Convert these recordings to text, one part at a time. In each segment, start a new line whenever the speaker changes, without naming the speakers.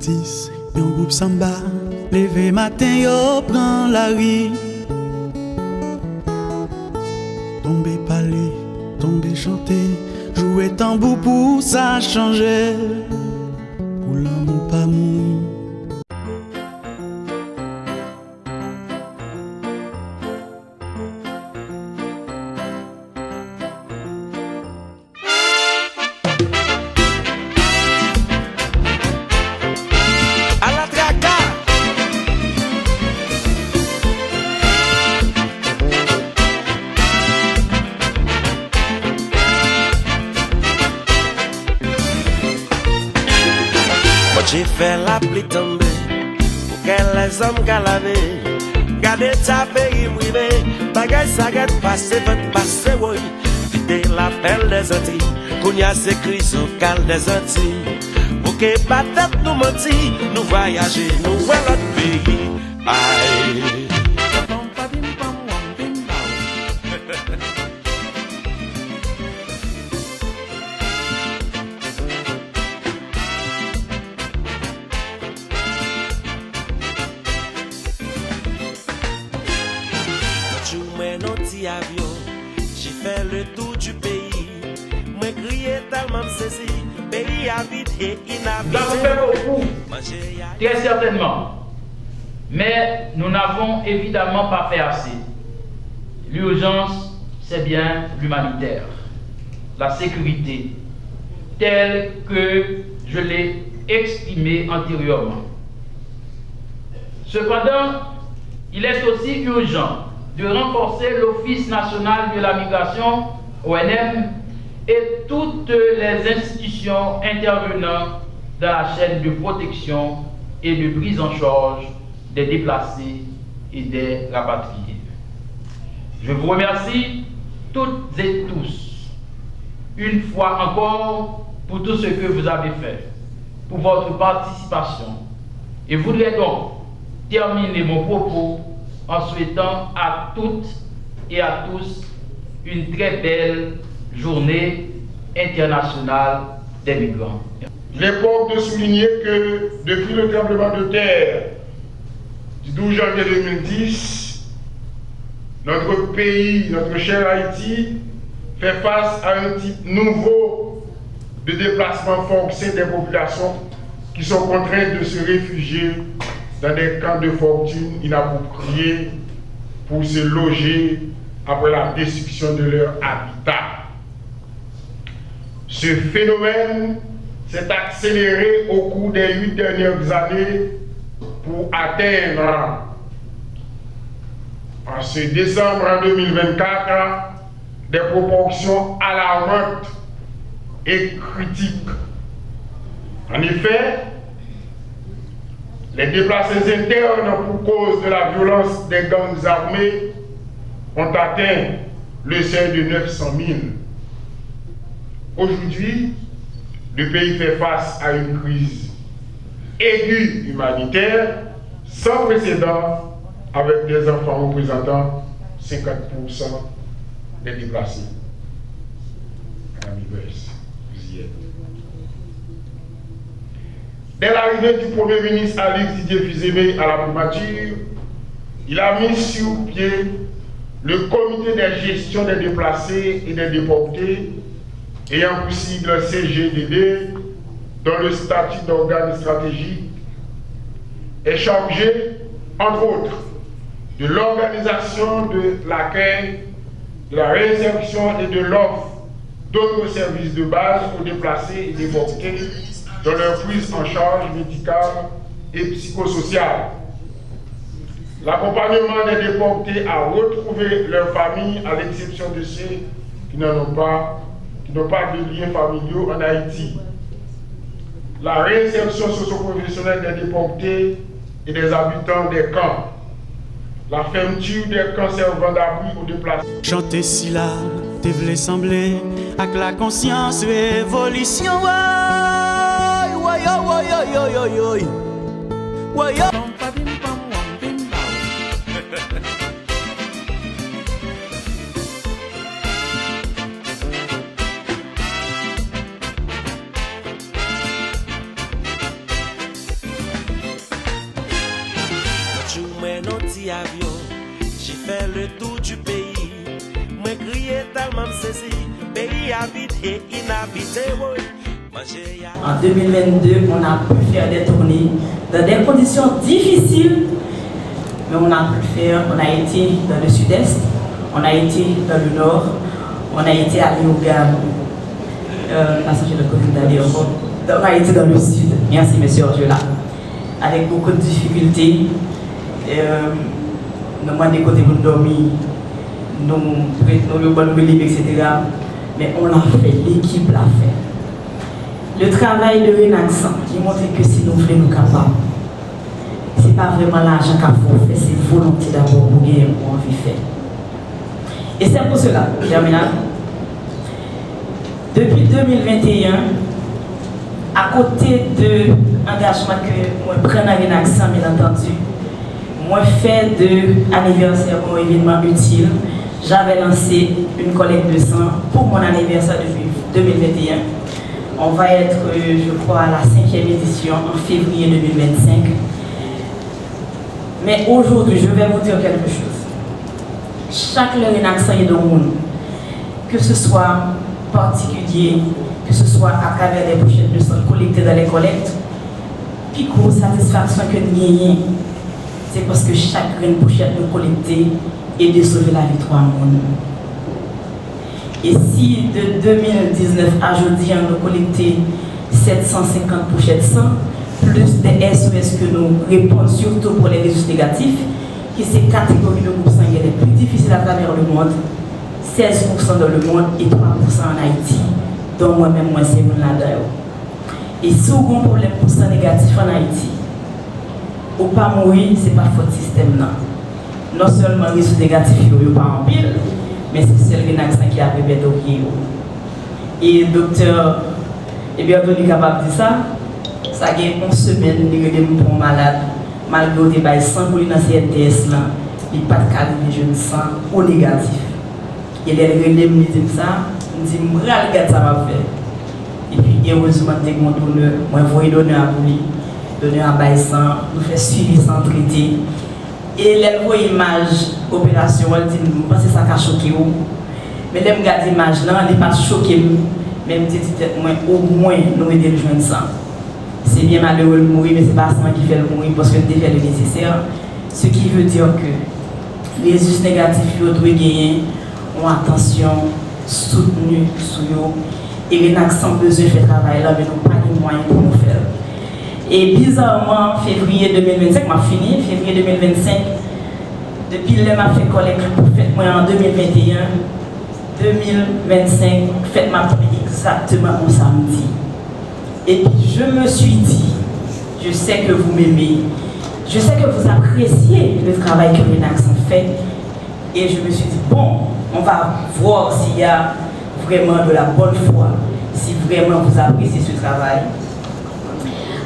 2010, yon groupe samba, levé matin yo prend la rue. Tomber parler, tomber chanter, jouer tambour pour ça changer. Pour l'amour pas mourir.
J'ai fait la pluie tomber pour que les hommes galaver. Gardez ta pays mouillé, bagay sa gâte passé, votre passé, oui. Videz la pelle des Antilles, qu'on y a ces crises au cal des Antilles. Pour que patate nous mentit, nous voyager, nous voir l'autre pays. Aïe. Avion, j'ai fait le tour du pays. Moi crié tellement saisi, pays avide et inhabité.
Nous avons fait beaucoup, très certainement. Mais nous n'avons évidemment pas fait assez. L'urgence, c'est bien l'humanitaire, la sécurité, telle que je l'ai exprimée antérieurement. Cependant, il est aussi urgent de renforcer l'Office national de la migration, ONM, et toutes les institutions intervenant dans la chaîne de protection et de prise en charge des déplacés et des rapatriés. Je vous remercie toutes et tous, une fois encore, pour tout ce que vous avez fait, pour votre participation. Et je voudrais donc terminer mon propos en souhaitant à toutes et à tous une très belle journée internationale des migrants.
Il est bon de souligner que depuis le tremblement de terre du 12 janvier 2010, notre pays, notre cher Haïti, fait face à un type nouveau de déplacement forcé des populations qui sont contraintes de se réfugier dans des camps de fortune inappropriés pour se loger après la destruction de leur habitat. Ce phénomène s'est accéléré au cours des 8 dernières années pour atteindre, en ce décembre 2024, des proportions alarmantes et critiques. En effet, les déplacés internes pour cause de la violence des gangs armés ont atteint le seuil de 900 000. Aujourd'hui, le pays fait face à une crise aiguë humanitaire sans précédent, avec des enfants représentant 50% des déplacés. Madame Iglesias, vous y êtes. Dès l'arrivée du Premier ministre Alix Didier Fils-Aimé à la primature, il a mis sur pied le comité de gestion des déplacés et des déportés, ayant pour sigle CGDD, dont le statut d'organe stratégique est chargé, entre autres, de l'organisation de l'accueil, de la réinsertion et de l'offre d'autres services de base aux déplacés et déportés dans leur prise en charge médicale et psychosociale. L'accompagnement des déportés à retrouver leur famille, à l'exception de ceux qui n'ont pas de liens familiaux en Haïti. La réinsertion socio-professionnelle des déportés et des habitants des camps. La fermeture des camps servant d'abri aux déplacés.
Chanter si là, te vle sembler, avec la conscience révolution. Ouais,
avion. J'ai fait le tour du pays. Moi crié tellement me saisi. Pays habité, inhabité, oui.
En 2022, on a pu faire des tournées dans des conditions difficiles, mais on a pu le faire. On a été dans le sud-est, on a été dans le nord, on a été à Léogane, on a été dans le sud. Merci, monsieur Orjola. Avec beaucoup de difficultés, nous avons des côtés pour dormir, nous avons bonne libre, etc. Mais on l'a fait, l'équipe l'a fait. Le travail de Renaxan qui montre que si nous voulons nous capables, ce n'est pas vraiment l'argent qu'il faut faire, c'est volonté d'abord pour gagner pour envie de faire. Et c'est pour cela, Germinal, depuis 2021, à côté de l'engagement que moi prends à Renaxan, bien entendu, moi fait de anniversaire mon événement utile, j'avais lancé une collecte de sang pour mon anniversaire depuis 2021. On va être, je crois, à la 5e édition en février 2025. Mais aujourd'hui, je vais vous dire quelque chose. Chaque Renaxan est dans le monde, que ce soit particulier, que ce soit à travers les pochettes de sang collectées dans les collectes, puis grosse satisfaction que nous gagnons, c'est parce que chaque pochette nous collectée est de sauver la victoire au monde. Et si de 2019 à aujourd'hui, on a collecté 750 pochettes sang, plus des SOS que nous répondons surtout pour les résultats négatifs, qui c'est catégorie de groupes sanguins les plus difficiles à travers le monde, 16% dans le monde et 3% en Haïti, dont moi-même, moi, c'est mon là-dedans. Et si on a un problème pour sang négatif en Haïti, ou pas mourir, ce n'est pas faute système. Non seulement les résultats négatifs, il n'y a pas en pile, mais c'est le Renaxan qui a préparé. Et le docteur est bien entendu capable de dire ça. Ça a été 11 semaines, il y a des malades, malgré des bails sans pour dans CNTS, il n'y a pas de qualité de jeunes sang ou négatif. Et les relais me disent ça, ils me disent, regarde ça va faire. Et puis, heureusement, dès que mon donneur, moi, je vais donner à lui, donner à bail sang, nous faire suivi sans traiter. Et elle voit l'image opération, elle dit, je pense que ça a choqué. Mais elle regarde l'image là, elle n'est pas choquée. Même si au moins nous aider le jeune sang. C'est bien malheureux de mourir, mais ce n'est pas ça qui fait le mourir parce que nous devons faire le nécessaire. Ce qui veut dire que les résultats négatifs doivent gagner ont attention soutenue sur eux. Et Renaxan besoin de faire travail là, mais nous n'avons pas les moyens pour nous faire. Et bizarrement, février 2025, m'a fini, février 2025, depuis là, m'a fait collecte pour fête moi en 2021, 2025, fête m'a pris exactement au samedi. Et puis je me suis dit, je sais que vous m'aimez, je sais que vous appréciez le travail que Renaxan fait. Et je me suis dit, bon, on va voir s'il y a vraiment de la bonne foi, si vraiment vous appréciez ce travail.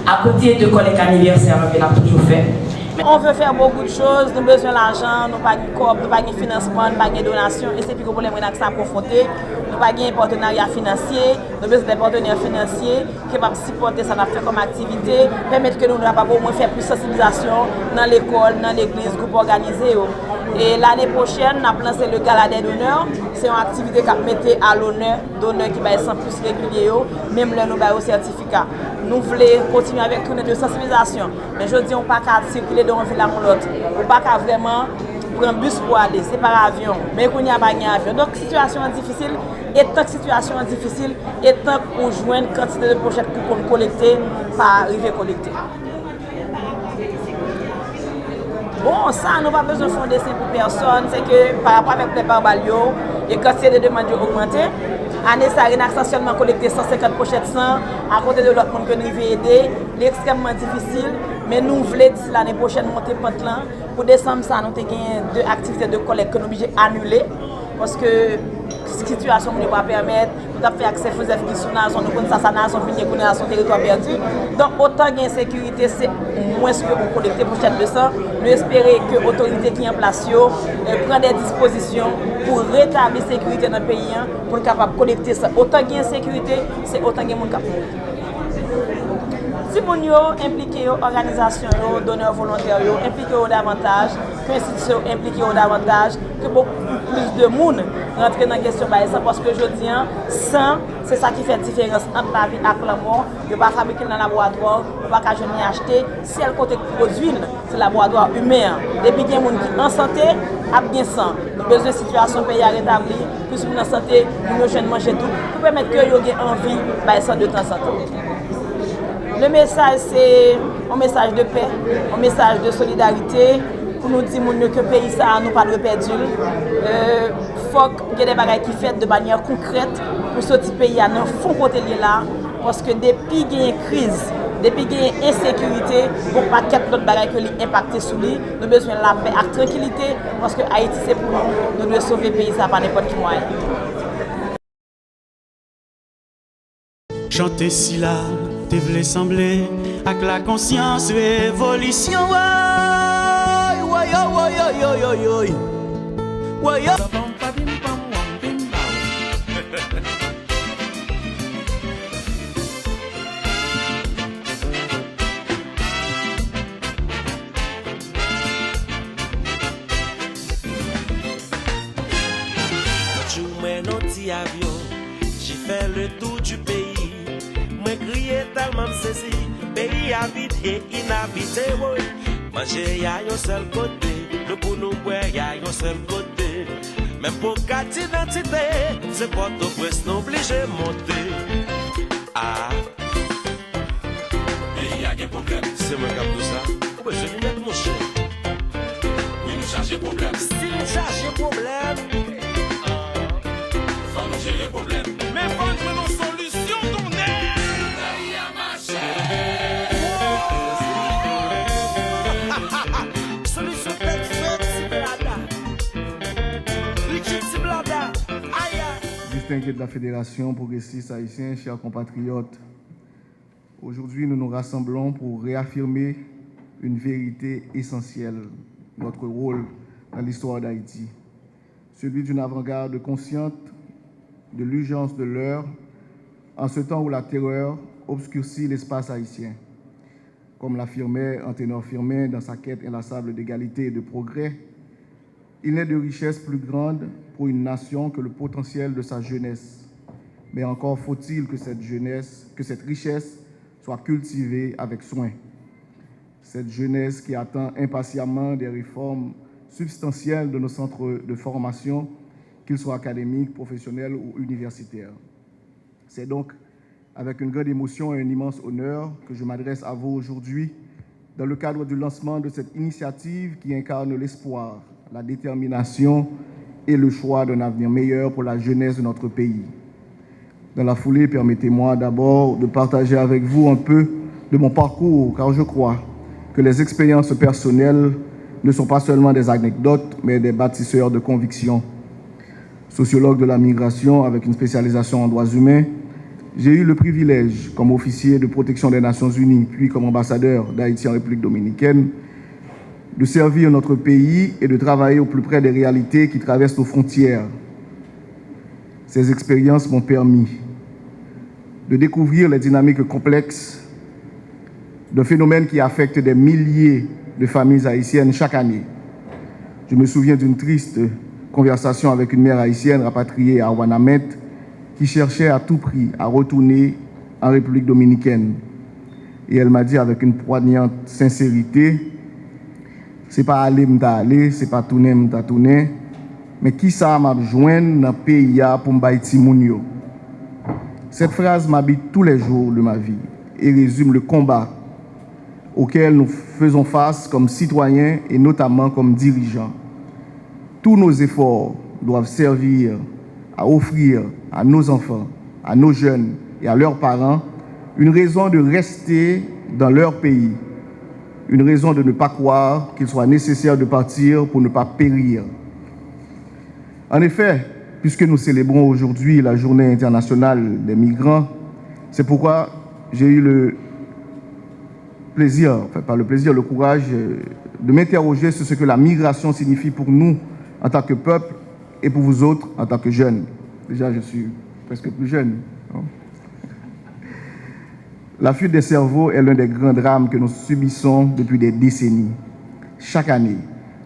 À côté de collecte anniversaire, on a toujours fait.
On veut faire beaucoup de choses, nous avons besoin d'argent, nous n'avons pas de corps, nous n'avons pas de financement, nous n'avons pas de donation. Et c'est plus que le problème que ça a confronté. Nous n'avons pas de partenariat financier, nous avons besoin de partenaires financiers qui vont supporter ça fait comme activité, permettre que nous ne pas au moins faire plus de sensibilisation dans l'école, dans l'église, groupe organisé. Et l'année prochaine, nous avons lancé le gala des donneurs. C'est une activité qui met à l'honneur, donneurs qui va être plus réguliers, même là nous avons un certificat. Nous voulons continuer avec une de sensibilisation. Mais je dis, on ne peut pas circuler d'un ville à l'autre. On ne peut pas vraiment prendre un bus pour aller, c'est par avion. Mais il n'y a pas d'avion. Donc, situation difficile. Et tant que situation difficile, et tant qu'on joue une quantité de pochettes pour collecter, pas arriver à collecter. Bon, ça, nous n'avons pas besoin de fonds d'essai pour personne. C'est que par rapport avec les barbalio, et quand c'est de demandes augmentées, année ça, Renaxan seulement collecté 150 pochettes sang, à côté de l'autre monde que nous veut aider. C'est extrêmement difficile, mais nous voulons d'ici l'année prochaine monter Pantlan. Pour décembre, ça, nous avons deux activités de collecte que nous sommes obligés d'annuler. Parce que la situation ne peut pas permettre, nous avons fait accès aux FD qui sont dans nous connaissons ça, nous avons fini de son territoire perdu. Donc, autant qu'il y a insécurité, c'est moins ce que vous collectez pour chaque de ça. Nous espérons que l'autorité qui est en place prend des dispositions pour rétablir la sécurité dans le pays, pour être capable de collecter ça. Autant qu'il y a insécurité, c'est autant qu'il y a monde capable. Si moun yo impliqué organisation yo, donneurs volontaires yo, impliqué davantage, que institution impliqué davantage, que beaucoup plus de monde rentre dans la question ça parce que je dis sans c'est ça qui fait la différence entre la vie et la mort. Ne pas fabriquer dans le laboratoire, ne pas jamais acheter. Si elle côté produit, c'est le laboratoire humain. Depuis qu'il y a des gens qui en santé, a bien sang. Nous avons besoin de situation pays à rétablir, plus nous en santé, nous jeunes manger tout, pour permettre que vous ayez envie de temps en temps. Le message, c'est un message de paix, un message de solidarité pour nous dire que le pays ça nous pas de perdu. Faut qu'il y ait des choses qui sont faites de manière concrète pour sortir du pays à un fond côté là parce que depuis qu'il y a une crise, depuis qu'il y a une insécurité, pour pas qu'il y ait d'autres choses qui impactent sur lui, nous avons besoin de la paix et de la tranquillité parce que Haïti c'est pour nous, nous devons sauver le pays ça par n'importe quel moyen.
Chanter si là, te vle sembler avec la conscience révolution. Ouais,
avion, j'ai fait le tour du pays. Moi crié tellement saisi, pays habité, inhabité, oui. Manger y'a un seul côté, le pour nous boire y'a un seul côté. Même pour carte d'identité, c'est pas tout presse non obligé de monter. Ah, et y'a des problèmes. C'est moi qui ai tout ça. Oh, ben je vais mettre mon chien. Oui, nous cherchons problème. Si nous cherchons problème. Les problèmes. Mais vendre nos solutions qu'on est. Solution
Distingués de la Fédération progressiste haïtienne, chers compatriotes, aujourd'hui nous nous rassemblons pour réaffirmer une vérité essentielle, notre rôle dans l'histoire d'Haïti, celui d'une avant-garde consciente de l'urgence de l'heure, en ce temps où la terreur obscurcit l'espace haïtien. Comme l'affirmait Anténor Firmin dans sa quête inlassable d'égalité et de progrès, il n'est de richesse plus grande pour une nation que le potentiel de sa jeunesse. Mais encore faut-il que cette richesse soit cultivée avec soin. Cette jeunesse qui attend impatiemment des réformes substantielles de nos centres de formation, qu'ils soient académiques, professionnels ou universitaires. C'est donc avec une grande émotion et un immense honneur que je m'adresse à vous aujourd'hui dans le cadre du lancement de cette initiative qui incarne l'espoir, la détermination et le choix d'un avenir meilleur pour la jeunesse de notre pays. Dans la foulée, permettez-moi d'abord de partager avec vous un peu de mon parcours, car je crois que les expériences personnelles ne sont pas seulement des anecdotes, mais des bâtisseurs de convictions. Sociologue de la migration avec une spécialisation en droits humains, j'ai eu le privilège, comme officier de protection des Nations Unies, puis comme ambassadeur d'Haïti en République dominicaine, de servir notre pays et de travailler au plus près des réalités qui traversent nos frontières. Ces expériences m'ont permis de découvrir les dynamiques complexes d'un phénomène qui affecte des milliers de familles haïtiennes chaque année. Je me souviens d'une triste conversation avec une mère haïtienne rapatriée à Ouanamet qui cherchait à tout prix à retourner en République dominicaine. Et elle m'a dit avec une poignante sincérité, c'est pas aller m'ta aller, c'est pas tourner m'ta tourner, mais qui ça m'a joindre dans le pays pour m'baïti moun yo. Cette phrase m'habite tous les jours de ma vie et résume le combat auquel nous faisons face comme citoyens et notamment comme dirigeants. Tous nos efforts doivent servir à offrir à nos enfants, à nos jeunes et à leurs parents une raison de rester dans leur pays, une raison de ne pas croire qu'il soit nécessaire de partir pour ne pas périr. En effet, puisque nous célébrons aujourd'hui la Journée internationale des migrants, c'est pourquoi j'ai eu le plaisir, enfin pas le plaisir, le courage de m'interroger sur ce que la migration signifie pour nous en tant que peuple et pour vous autres en tant que jeunes. Déjà, je suis presque plus jeune. La fuite des cerveaux est l'un des grands drames que nous subissons depuis des décennies. Chaque année,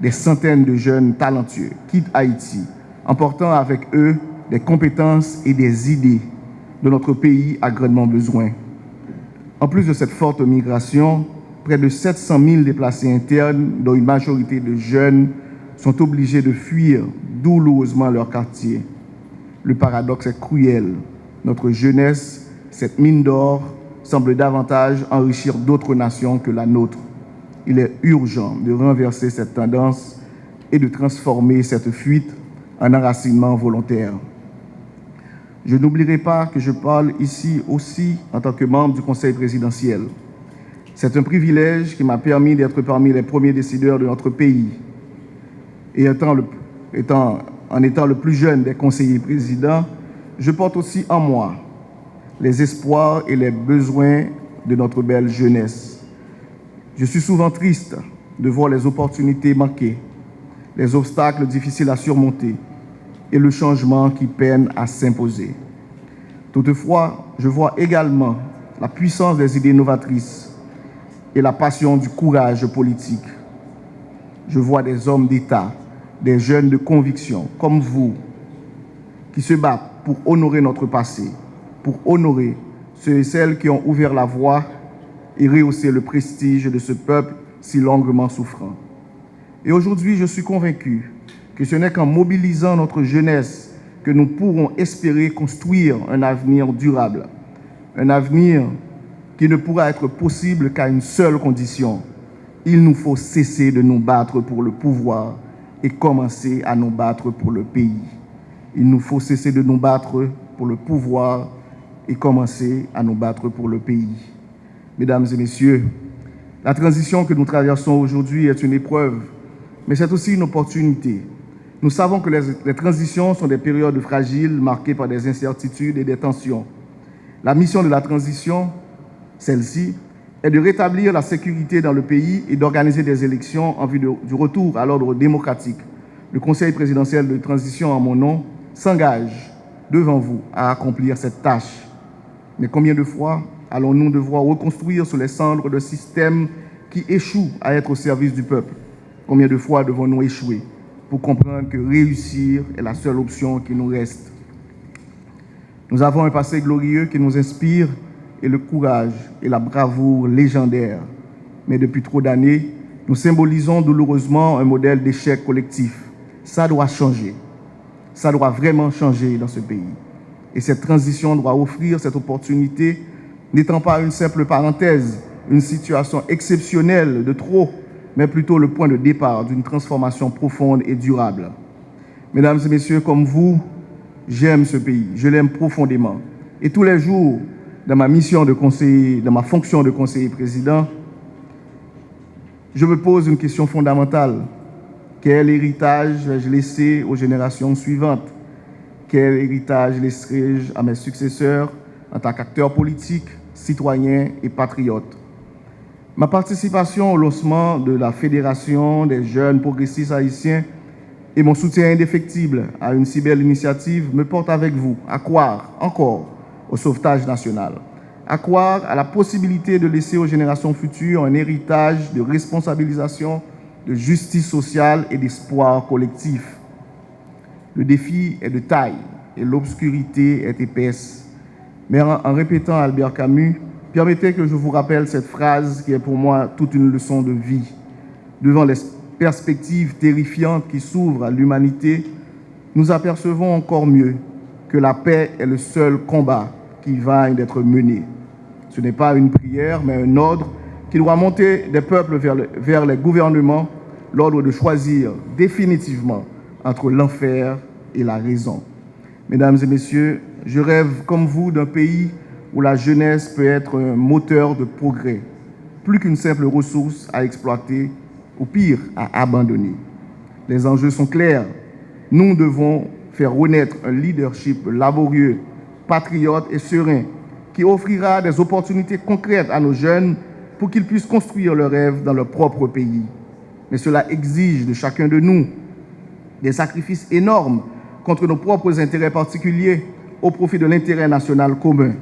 des centaines de jeunes talentueux quittent Haïti, emportant avec eux des compétences et des idées dont notre pays a grandement besoin. En plus de cette forte migration, près de 700 000 déplacés internes, dont une majorité de jeunes, sont obligés de fuir douloureusement leur quartier. Le paradoxe est cruel. Notre jeunesse, cette mine d'or, semble davantage enrichir d'autres nations que la nôtre. Il est urgent de renverser cette tendance et de transformer cette fuite en enracinement volontaire. Je n'oublierai pas que je parle ici aussi en tant que membre du Conseil présidentiel. C'est un privilège qui m'a permis d'être parmi les premiers décideurs de notre pays. Et en étant le plus jeune des conseillers présidents, je porte aussi en moi les espoirs et les besoins de notre belle jeunesse. Je suis souvent triste de voir les opportunités manquées, les obstacles difficiles à surmonter et le changement qui peine à s'imposer. Toutefois, je vois également la puissance des idées novatrices et la passion du courage politique. Je vois des hommes d'État, des jeunes de conviction, comme vous, qui se battent pour honorer notre passé, pour honorer ceux et celles qui ont ouvert la voie et rehausser le prestige de ce peuple si longuement souffrant. Et aujourd'hui, je suis convaincu que ce n'est qu'en mobilisant notre jeunesse que nous pourrons espérer construire un avenir durable, un avenir qui ne pourra être possible qu'à une seule condition. Il nous faut cesser de nous battre pour le pouvoir et commencer à nous battre pour le pays. Il nous faut cesser de nous battre pour le pouvoir et commencer à nous battre pour le pays. Mesdames et messieurs, la transition que nous traversons aujourd'hui est une épreuve, mais c'est aussi une opportunité. Nous savons que les transitions sont des périodes fragiles marquées par des incertitudes et des tensions. La mission de la transition, celle-ci, est de rétablir la sécurité dans le pays et d'organiser des élections en vue du retour à l'ordre démocratique. Le Conseil présidentiel de transition, en mon nom, s'engage devant vous à accomplir cette tâche. Mais combien de fois allons-nous devoir reconstruire sur les cendres de systèmes qui échouent à être au service du peuple? Combien de fois devons-nous échouer pour comprendre que réussir est la seule option qui nous reste? Nous avons un passé glorieux qui nous inspire et le courage et la bravoure légendaires. Mais depuis trop d'années, nous symbolisons douloureusement un modèle d'échec collectif. Ça doit changer. Ça doit vraiment changer dans ce pays. Et cette transition doit offrir cette opportunité, n'étant pas une simple parenthèse, une situation exceptionnelle de trop, mais plutôt le point de départ d'une transformation profonde et durable. Mesdames et messieurs, comme vous, j'aime ce pays, je l'aime profondément. Et tous les jours, dans ma mission de conseiller, dans ma fonction de conseiller président, je me pose une question fondamentale. Quel héritage vais-je laisser aux générations suivantes? Quel héritage laisserai-je à mes successeurs en tant qu'acteur politique, citoyen et patriote? Ma participation au lancement de la Fédération des jeunes progressistes haïtiens et mon soutien indéfectible à une si belle initiative me portent avec vous à croire encore au sauvetage national, à croire à la possibilité de laisser aux générations futures un héritage de responsabilisation, de justice sociale et d'espoir collectif. Le défi est de taille et l'obscurité est épaisse. Mais en répétant Albert Camus, permettez que je vous rappelle cette phrase qui est pour moi toute une leçon de vie. Devant les perspectives terrifiantes qui s'ouvrent à l'humanité, nous apercevons encore mieux que la paix est le seul combat qui vaille d'être mené. Ce n'est pas une prière, mais un ordre qui doit monter des peuples vers les gouvernements, l'ordre de choisir définitivement entre l'enfer et la raison. Mesdames et messieurs, je rêve comme vous d'un pays où la jeunesse peut être un moteur de progrès, plus qu'une simple ressource à exploiter, ou pire, à abandonner. Les enjeux sont clairs. Nous devons faire renaître un leadership laborieux, patriote et serein, qui offrira des opportunités concrètes à nos jeunes pour qu'ils puissent construire leurs rêves dans leur propre pays. Mais cela exige de chacun de nous des sacrifices énormes contre nos propres intérêts particuliers au profit de l'intérêt national commun.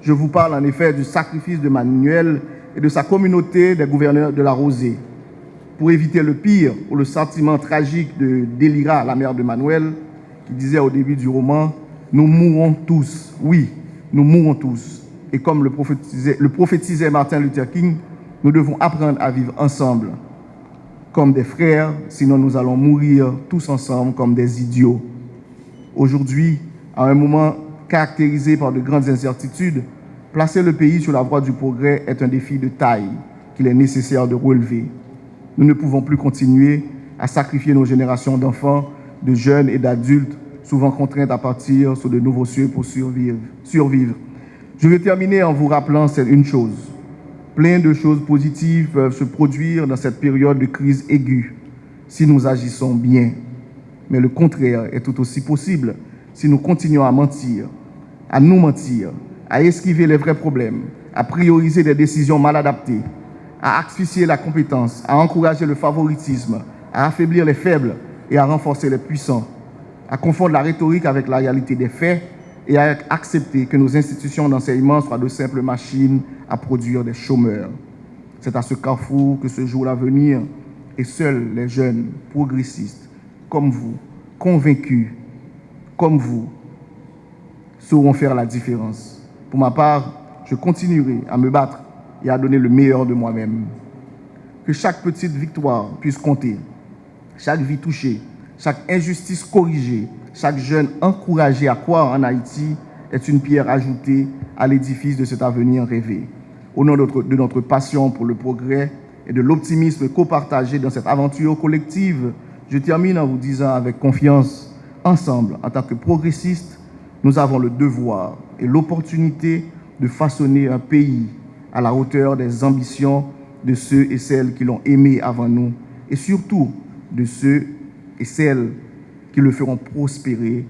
Je vous parle en effet du sacrifice de Manuel et de sa communauté des gouverneurs de la Rosée. Pour éviter le pire ou le sentiment tragique de Délira, la mère de Manuel, qui disait au début du roman, « Nous mourrons tous, oui, nous mourrons tous. » Et comme le prophétisait Martin Luther King, nous devons apprendre à vivre ensemble, comme des frères, sinon nous allons mourir tous ensemble comme des idiots. Aujourd'hui, à un moment caractérisé par de grandes incertitudes, placer le pays sur la voie du progrès est un défi de taille qu'il est nécessaire de relever. Nous ne pouvons plus continuer à sacrifier nos générations d'enfants, de jeunes et d'adultes, souvent contraintes à partir sur de nouveaux cieux pour survivre. Je vais terminer en vous rappelant une chose. Plein de choses positives peuvent se produire dans cette période de crise aiguë si nous agissons bien. Mais le contraire est tout aussi possible si nous continuons à mentir, à nous mentir, à esquiver les vrais problèmes, à prioriser des décisions mal adaptées, à asphyxier la compétence, à encourager le favoritisme, à affaiblir les faibles et à renforcer les puissants, à confondre la rhétorique avec la réalité des faits et à accepter que nos institutions d'enseignement soient de simples machines à produire des chômeurs. C'est à ce carrefour que se joue l'avenir et seuls les jeunes progressistes, comme vous, convaincus, comme vous, sauront faire la différence. Pour ma part, je continuerai à me battre et à donner le meilleur de moi-même. Que chaque petite victoire puisse compter, chaque vie touchée, chaque injustice corrigée, chaque jeune encouragé à croire en Haïti est une pierre ajoutée à l'édifice de cet avenir rêvé. Au nom de notre passion pour le progrès et de l'optimisme copartagé dans cette aventure collective, je termine en vous disant avec confiance, ensemble, en tant que progressistes, nous avons le devoir et l'opportunité de façonner un pays à la hauteur des ambitions de ceux et celles qui l'ont aimé avant nous et surtout de ceux et celles qui le feront prospérer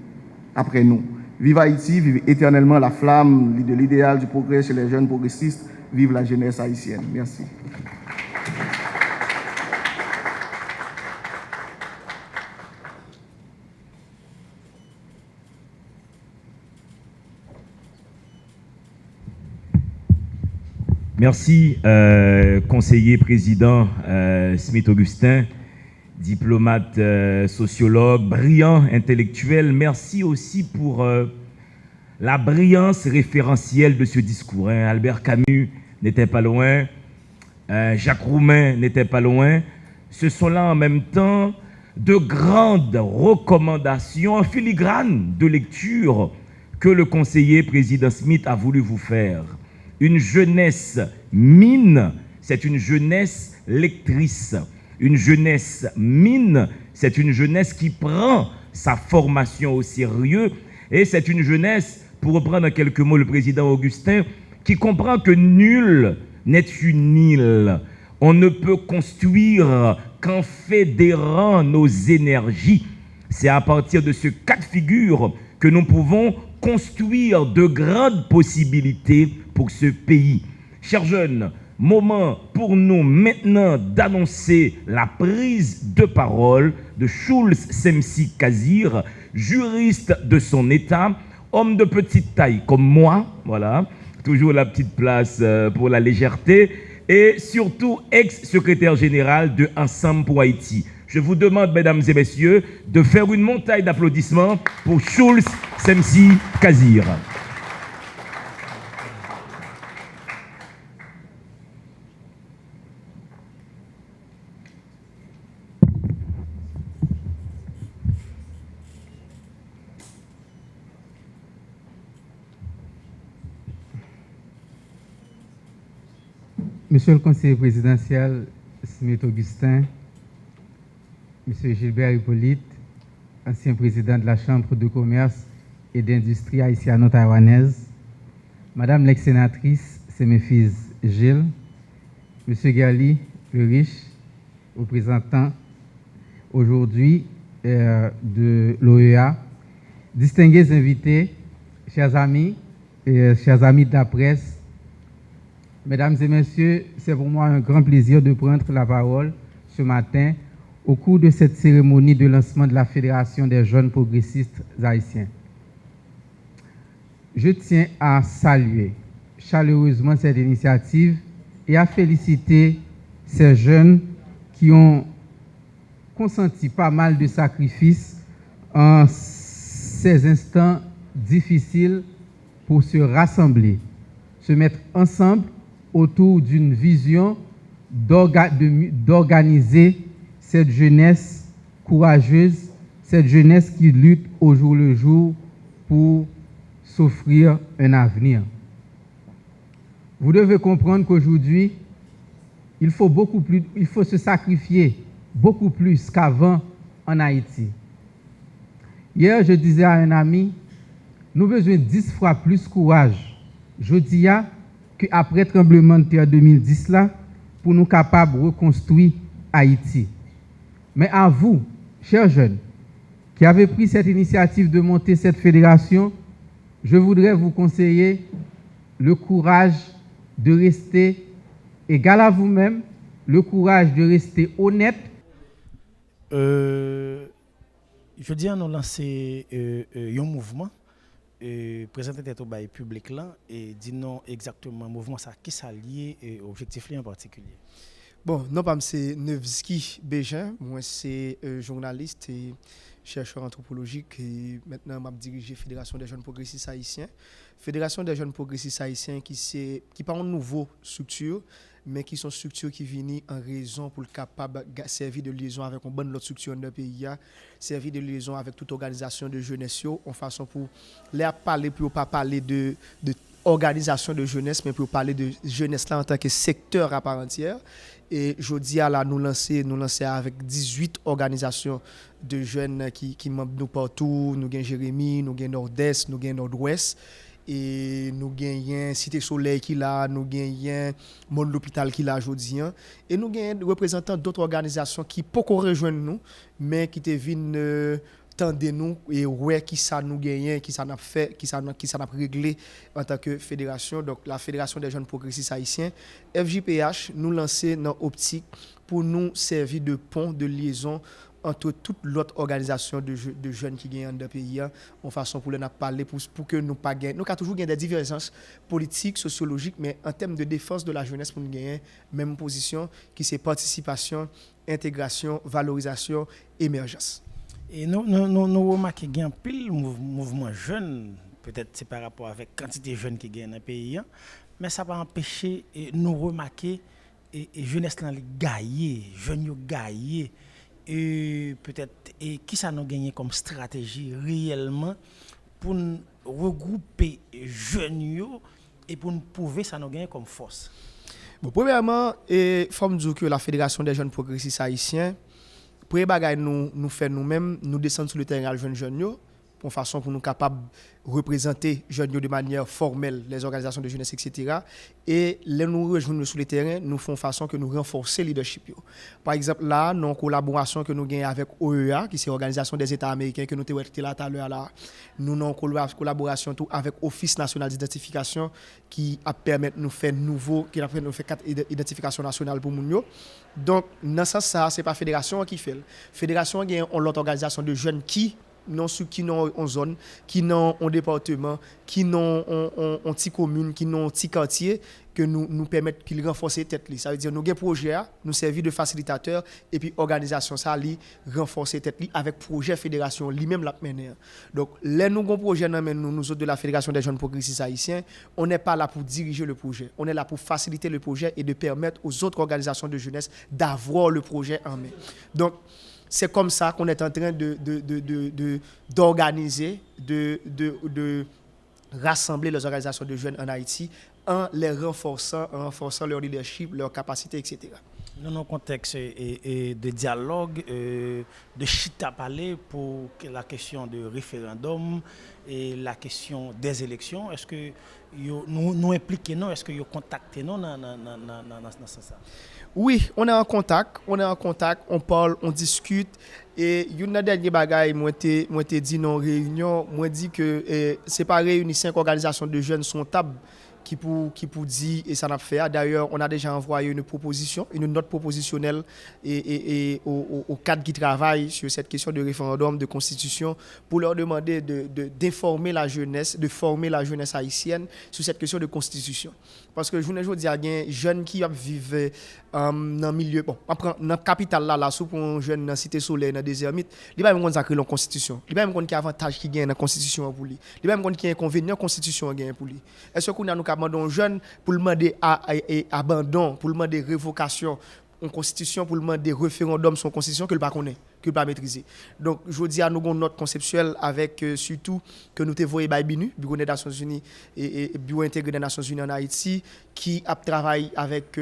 après nous. Vive Haïti, vive éternellement la flamme de l'idéal du progrès chez les jeunes progressistes, vive la jeunesse haïtienne. Merci.
Merci, conseiller président Smith Augustin, diplomate, sociologue, brillant intellectuel. Merci aussi pour la brillance référentielle de ce discours. Albert Camus n'était pas loin, Jacques Roumain n'était pas loin. Ce sont là en même temps de grandes recommandations en filigrane de lecture que le conseiller président Smith a voulu vous faire. Une jeunesse mine, c'est une jeunesse lectrice. Une jeunesse mine, c'est une jeunesse qui prend sa formation au sérieux. Et c'est une jeunesse, pour reprendre en quelques mots le président Augustin, qui comprend que nul n'est une île. On ne peut construire qu'en fédérant nos énergies. C'est à partir de ce cas de figure que nous pouvons construire de grandes possibilités pour ce pays. Chers jeunes, moment pour nous maintenant d'annoncer la prise de parole de Schulz Semsi Kazir, juriste de son État, homme de petite taille comme moi, voilà, toujours la petite place pour la légèreté, et surtout ex-secrétaire général de Ensemble pour Haïti. Je vous demande, mesdames et messieurs, de faire une montagne d'applaudissements pour Schulz Semsi Kazir.
Monsieur le conseiller présidentiel Smith Augustin, Monsieur Gilbert Hippolyte, ancien président de la Chambre de commerce et d'industrie haïtiano-taïwanaise, Madame l'ex-sénatrice Séméphise Gilles, Monsieur Gali le Riche, représentant aujourd'hui de l'OEA, distingués invités, chers amis de la presse, mesdames et messieurs, c'est pour moi un grand plaisir de prendre la parole ce matin au cours de cette cérémonie de lancement de la Fédération des jeunes progressistes haïtiens. Je tiens à saluer chaleureusement cette initiative et à féliciter ces jeunes qui ont consenti pas mal de sacrifices en ces instants difficiles pour se rassembler, se mettre ensemble autour d'une vision d'organiser cette jeunesse courageuse, cette jeunesse qui lutte au jour le jour pour s'offrir un avenir. Vous devez comprendre qu'aujourd'hui, il faut se sacrifier beaucoup plus qu'avant en Haïti. Hier, je disais à un ami, nous avons besoin de 10 fois plus de courage, je dis qu'après le tremblement de terre 2010, là, pour nous capables de reconstruire Haïti. Mais à vous, chers jeunes, qui avez pris cette initiative de monter cette fédération, je voudrais vous conseiller le courage de rester égal à vous-même, le courage de rester honnête.
Je dis à nous lancer un mouvement, présenter tête au bail public là et dire non exactement mouvement ça qui s'allie et objectif en particulier.
Bon, non pas c'est Nevski Bégin, moi c'est journaliste et chercheur anthropologique et maintenant m'a dirigé Fédération des jeunes progressistes haïtiens. Fédération des jeunes progressistes haïtiens qui pas une nouvelle structure mais qui sont structures qui viennent en raison pour le capable servir de liaison avec une bonne autre structure dans le pays, servir de liaison avec toute organisation de jeunesse en façon pour les parler pour pas parler de organisation de jeunesse mais pour parler de jeunesse là en tant que secteur à part entière. Et je dis à la nous lancer avec 18 organisations de jeunes qui nous partout, nous gagnons Jérémy, nous gagnons Nord-Est, nous gagnons Nord-Ouest. Et nous gagnons Cité Soleil qui là, nous gagnons Monde l'hôpital qui là aujourd'hui et nous gagnons des représentants d'autres organisations qui peuvent rejoindre nous mais qui te viennent tendre nous et ouais qui ça nous gagne, qui ça n'a fait, qui ça n'a réglé en tant que fédération. Donc la Fédération des jeunes progressistes haïtiens FJPH nous lancer dans optique pour nous servir de pont de liaison entre toute l'autre organisation de jeunes qui gagnent dans le pays, en façon pour nous parler, pour que nous pas gagner. Nous avons toujours gagné des divergences politiques, sociologiques, mais en termes de défense de la jeunesse, pour nous gagner même position qui c'est participation, intégration, valorisation, émergence.
Et nous remarquons qu'il y a un pile mouvement jeune, peut-être c'est par rapport avec la quantité de jeunes qui gagnent dans le pays, mais ça va empêcher nous remarquer et jeunesse dans les gaillés, jeunes gaillés. Et peut-être qui ça nous gagné comme stratégie réellement pour nous regrouper jeunes et pour nous prouver ça nous gagné comme force.
Bon, premièrement, il faut me dire que la Fédération des jeunes progressistes haïtiens, pour les bagages nous faire nous-mêmes, nous descendre sur le terrain à jeunes pour façon pour nous capables de représenter jeunes de manière formelle les organisations de jeunesse etc. Et les nous rejoindre sur le terrain nous font façon que nous renforcer le leadership. Par exemple là nous en collaboration que nous gagnons avec OEA qui c'est l'organisation des États américains que nous avons été là tout à l'heure là, nous en collaboration tout avec Office national d'identification qui a permettre nous faire nouveau qui a permis nous faire 4 identifications nationales pour nous. Donc dans ce sens ça c'est pas fédération qui fait. Fédération gagne l'autre organisation de jeunes qui n'ont en zone, qui n'ont en département, qui n'ont en petite commune, qui n'ont en petit quartier, que nous permettent qu'ils renforcent tête. Ça veut dire nous avons un projet, nous servir de facilitateur et puis organisation ça li renforcer tête avec projet fédération lui-même la mener. Donc les nous avons projet nous autres de la Fédération des jeunes progressistes haïtiens, on n'est pas là pour diriger le projet, on est là pour faciliter le projet et de permettre aux autres organisations de jeunesse d'avoir le projet en main. Donc c'est comme ça qu'on est en train d'organiser, de rassembler les organisations de jeunes en Haïti en les renforçant leur leadership, leur capacité, etc.
Dans un contexte de dialogue, de chita parler pour la question de référendum et la question des élections, est-ce que nous impliquons, non? Est-ce que vous contactez nous dans ce sens?
Oui, on est en contact, on parle, on discute. Et il y a une dernière bagaille, moi t'ai dit dans réunion, moi dit que c'est pas réuni 5 organisations de jeunes sont table qui pour dire et ça n'a fait. D'ailleurs, on a déjà envoyé une proposition, une note propositionnelle et au cadre qui travaille sur cette question de référendum de constitution pour leur demander d'informer la jeunesse, de former la jeunesse haïtienne sur cette question de constitution. Parce que je vous dis, il y a des jeunes qui vivent dans le milieu, bon, dans la capitale là, sous pour un jeune dans la cité soleil, dans le désert, il n'y a pas même qu'on a constitution. Il n'y a pas même qu'on a avantage qui gagne dans la constitution pour lui. Il n'y a pas même qu'on a inconvénient constitution gagne pour lui. Est-ce qu'on a nous demandé un jeune pour le demander abandon, pour le demander révocation en constitution, pour le demander référendum sur constitution que le pas connaît, que le pas maîtriser. Donc je dis à nous notre conceptuel avec surtout que nous te voyé by BINU, Bureau des Nations Unies et Bureau intégré des Nations Unies en Haïti qui a travaillé avec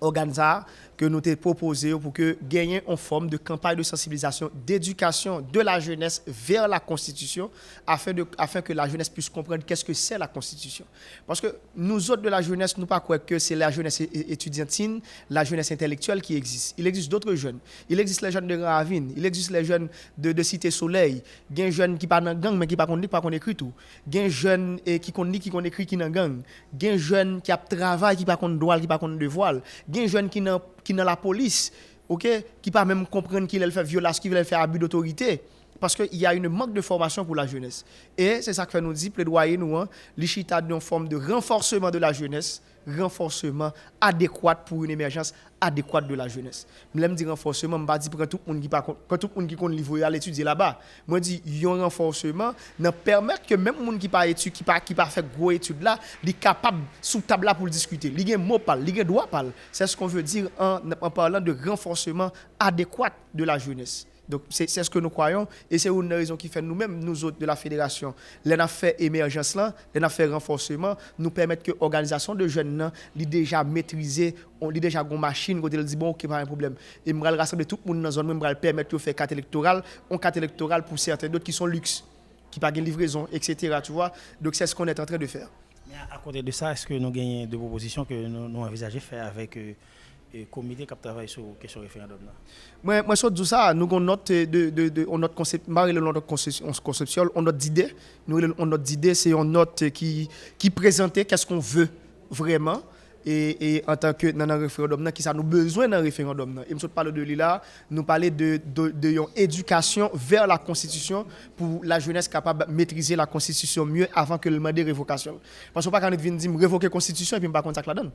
Organisa que nous t'ai proposé pour que gagner en forme de campagne de sensibilisation, d'éducation de la jeunesse vers la Constitution afin que la jeunesse puisse comprendre qu'est-ce que c'est la Constitution. Parce que nous autres de la jeunesse, nous pas croire que c'est la jeunesse étudiantine, la jeunesse intellectuelle qui existe. Il existe d'autres jeunes. Il existe les jeunes de Ravine, il existe les jeunes de Cité Soleil, il y a des jeunes qui parlent dans gang mais qui pas qu'on écrit tout. Il y a des jeunes qui qu'on écrit qui dans gang. Il y a des jeunes qui travaillent qui pas qu'on droit, qui pas qu'on devoir. Il y a des jeunes qui dans la police, OK, qui pas même comprendre qu'il fait violence, qu'il veut faire abus d'autorité parce qu'il y a une manque de formation pour la jeunesse. Et c'est ça que fait nous dit plaidoyer nous l'ICHITA d'une forme de renforcement de la jeunesse, renforcement adéquat pour une émergence adéquate de la jeunesse. Je me dis renforcement, je dis pour tout le monde qui pas quand tout le monde qui compte livrer à l'étudier là-bas. Moi dis un renforcement ne permettre que même monde qui pas étude qui pas fait gros études là, est capable sous table là pour discuter. Li gen mot parle, li gen droit parle. C'est ce qu'on veut dire en parlant de renforcement adéquat de la jeunesse. Donc c'est ce que nous croyons et c'est une raison qui fait nous-mêmes, nous autres de la fédération, les a fait émergence là, les a fait renforcement, nous permettre que l'organisation de jeunes là, li déjà maîtriser, on li déjà une machine côté dit bon OK pas un problème. Et me rassembler tout le monde dans zone, me permettre de faire carte électorale, on carte électorale pour certains d'autres qui sont luxe, qui pas gain livraison etc. tu vois. Donc c'est ce qu'on est en train de faire.
Mais à côté de ça, est-ce que nous gagnons des propositions que nous envisageons faire avec comité qui travaille sur la question référendum là?
Moi sur tout ça, nous avons notre concept, notre conception, on notre idée, notre idée c'est une note qui présentait qu'est-ce qu'on veut vraiment et en tant que dans un référendum qui ça nous besoin d'un référendum et me parle de là, nous parler de éducation vers la constitution pour la jeunesse capable de maîtriser la constitution mieux avant que le demander révocation. Parce que pas quand on vient dire révoquer constitution et puis pas contact là-dedans.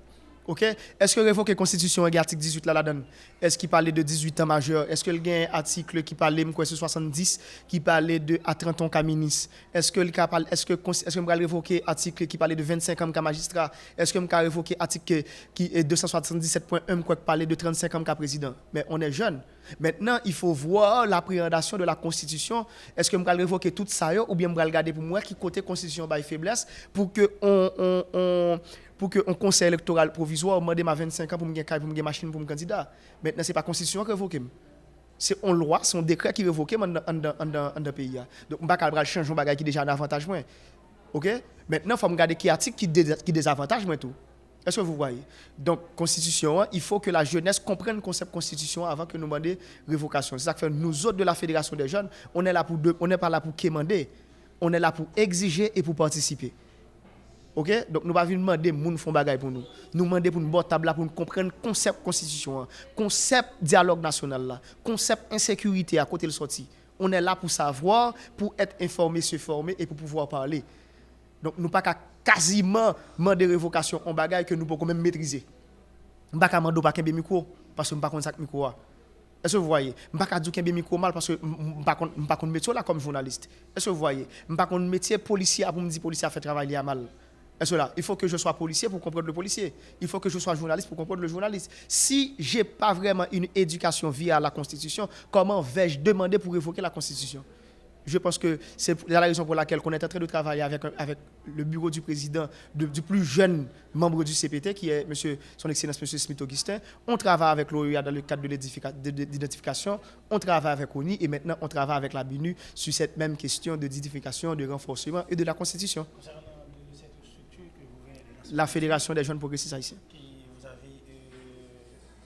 OK? Est-ce que révoquer constitution et article 18 là-dedans? Est-ce qu'il parlait de 18 ans majeur? Est-ce que il y a un article qui parlait de 70 qui parlait de à 30 ans comme ministre? Est-ce que me révoquer article qui parlait de 25 ans comme magistrat? Est-ce que me révoquer article qui est 277.1 qui parlait de 35 ans comme président? Mais on est jeune. Maintenant, il faut voir l'appréhension de la Constitution. Est-ce que je vais révoquer tout ça ou bien je vais regarder pour moi qui côté Constitution by faiblesse pour que un conseil électoral provisoire demande ma 25 ans pour me gagner machine pour me candidat. Maintenant, ce n'est pas la Constitution qui révoque. C'est une loi, c'est un décret qui révoque dans le pays. Donc, je ne vais pas changer un bagage qui déjà un avantage. OK? Maintenant, il faut regarder qui article qui désavantage tout. Est-ce que vous voyez? Donc, Constitution, il faut que la jeunesse comprenne le concept Constitution avant que nous demandions révocation. C'est ça que fait nous autres de la Fédération des jeunes, on n'est pas là pour quémander, on est là pour exiger et pour participer. OK? Donc, nous ne pouvons pas demander moun font bagay pour nous. Nous demander pour une bonne table pour nous comprendre le concept Constitution, concept dialogue national, là, concept insécurité à côté de sortie. On est là pour savoir, pour être informé, se former et pour pouvoir parler. Donc, nous ne pouvons pas quasiment demander révocation en bagaille que nous pouvons même maîtriser. Je ne peux pas demander pas qu'un micro parce que je ne sais pas ça micro. Est-ce que vous voyez? Je ne peux pas dire qu'un micro mal parce que je ne sais pas métier là comme journaliste. Est-ce que vous voyez? Je ne sais pas métier policier pour me dire policier a fait travail à mal. Est-ce que là, il faut que je sois policier pour comprendre le policier. Il faut que je sois journaliste pour comprendre le journaliste. Si je n'ai pas vraiment une éducation via la Constitution, comment vais-je demander pour révoquer la Constitution? Je pense que c'est la raison pour laquelle on est en train de travailler avec le bureau du président du plus jeune membre du CPT, qui est son Excellence M. Smith-Augustin. On travaille avec l'OEA dans le cadre de l'identification. On travaille avec ONI et maintenant on travaille avec la BINU sur cette même question de d'identification, de renforcement et de la Constitution. La Fédération des jeunes progressistes haïtiens.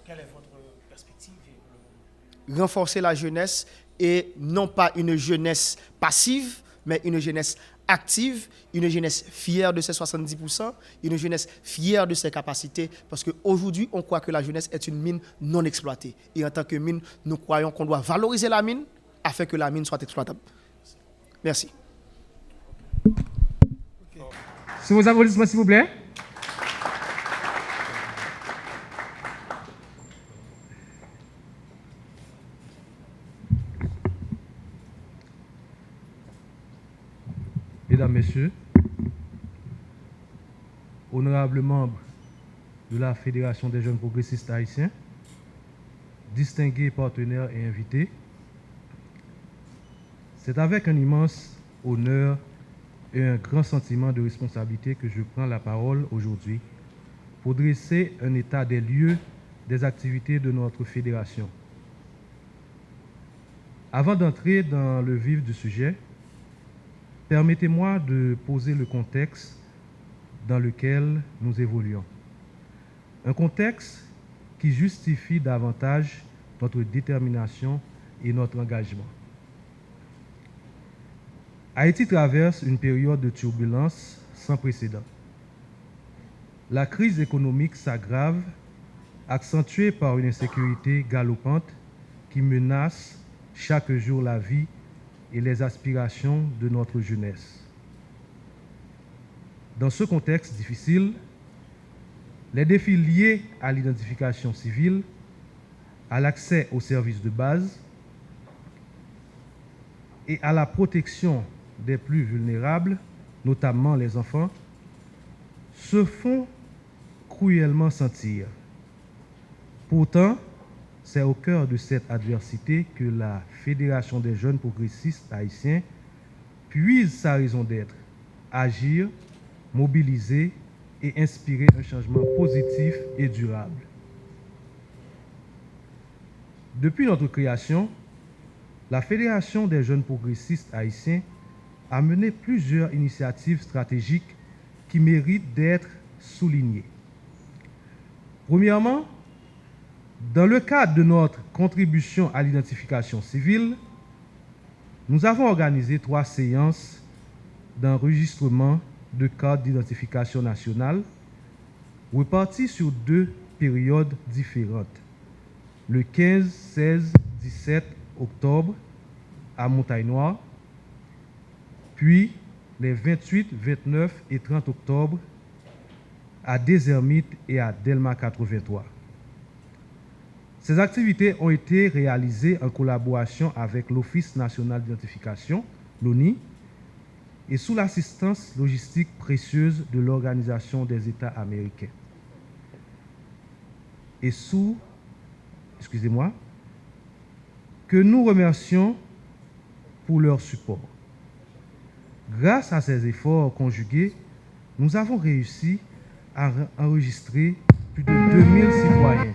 Quelle est votre perspective?
Renforcer la jeunesse et non pas une jeunesse passive, mais une jeunesse active, une jeunesse fière de ses 70%, une jeunesse fière de ses capacités, parce qu'aujourd'hui, on croit que la jeunesse est une mine non exploitée. Et en tant que mine, nous croyons qu'on doit valoriser la mine afin que la mine soit exploitable. Merci.
Sous vos applaudissements, s'il vous plaît.
Mesdames, Messieurs, honorables membres de la Fédération des jeunes progressistes haïtiens, distingués partenaires et invités, c'est avec un immense honneur et un grand sentiment de responsabilité que je prends la parole aujourd'hui pour dresser un état des lieux des activités de notre fédération. Avant d'entrer dans le vif du sujet, permettez-moi de poser le contexte dans lequel nous évoluons. Un contexte qui justifie davantage notre détermination et notre engagement. Haïti traverse une période de turbulence sans précédent. La crise économique s'aggrave, accentuée par une insécurité galopante qui menace chaque jour la vie et les aspirations de notre jeunesse. Dans ce contexte difficile, les défis liés à l'identification civile, à l'accès aux services de base et à la protection des plus vulnérables, notamment les enfants, se font cruellement sentir. Pourtant, c'est au cœur de cette adversité que la Fédération des jeunes progressistes haïtiens puise sa raison d'être, agir, mobiliser et inspirer un changement positif et durable. Depuis notre création, la Fédération des jeunes progressistes haïtiens a mené plusieurs initiatives stratégiques qui méritent d'être soulignées. Premièrement, dans le cadre de notre contribution à l'identification civile, nous avons organisé 3 séances d'enregistrement de cartes d'identification nationale réparties sur 2 périodes différentes. Le 15, 16, 17 octobre à Montagne-Noire, puis les 28, 29 et 30 octobre à Des-Ermites et à Delma 83. Ces activités ont été réalisées en collaboration avec l'Office national d'identification, l'ONI, et sous l'assistance logistique précieuse de l'Organisation des États américains. Et que nous remercions pour leur support. Grâce à ces efforts conjugués, nous avons réussi à enregistrer plus de 2000 citoyens,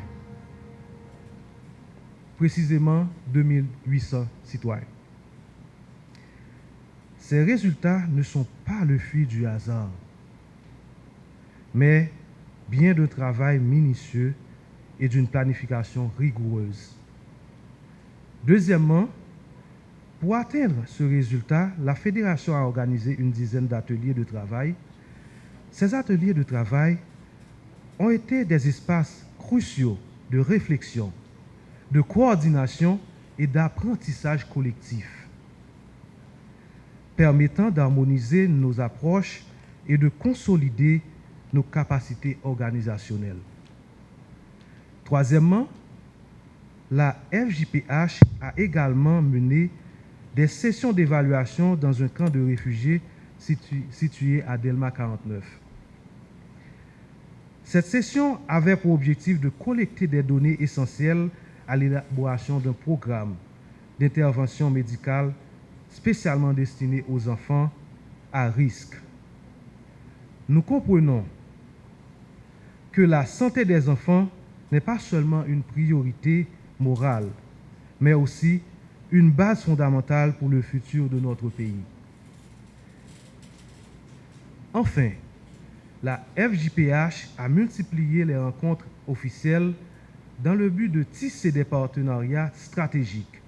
précisément 2800 citoyens. Ces résultats ne sont pas le fruit du hasard, mais bien d'un travail minutieux et d'une planification rigoureuse. Deuxièmement, pour atteindre ce résultat, la Fédération a organisé une dizaine d'ateliers de travail. Ces ateliers de travail ont été des espaces cruciaux de réflexion, de coordination et d'apprentissage collectif, permettant d'harmoniser nos approches et de consolider nos capacités organisationnelles. Troisièmement, la FJPH a également mené des sessions d'évaluation dans un camp de réfugiés situé à Delma 49. Cette session avait pour objectif de collecter des données essentielles à l'élaboration d'un programme d'intervention médicale spécialement destiné aux enfants à risque. Nous comprenons que la santé des enfants n'est pas seulement une priorité morale, mais aussi une base fondamentale pour le futur de notre pays. Enfin, la FJPH a multiplié les rencontres officielles dans le but de tisser des partenariats stratégiques.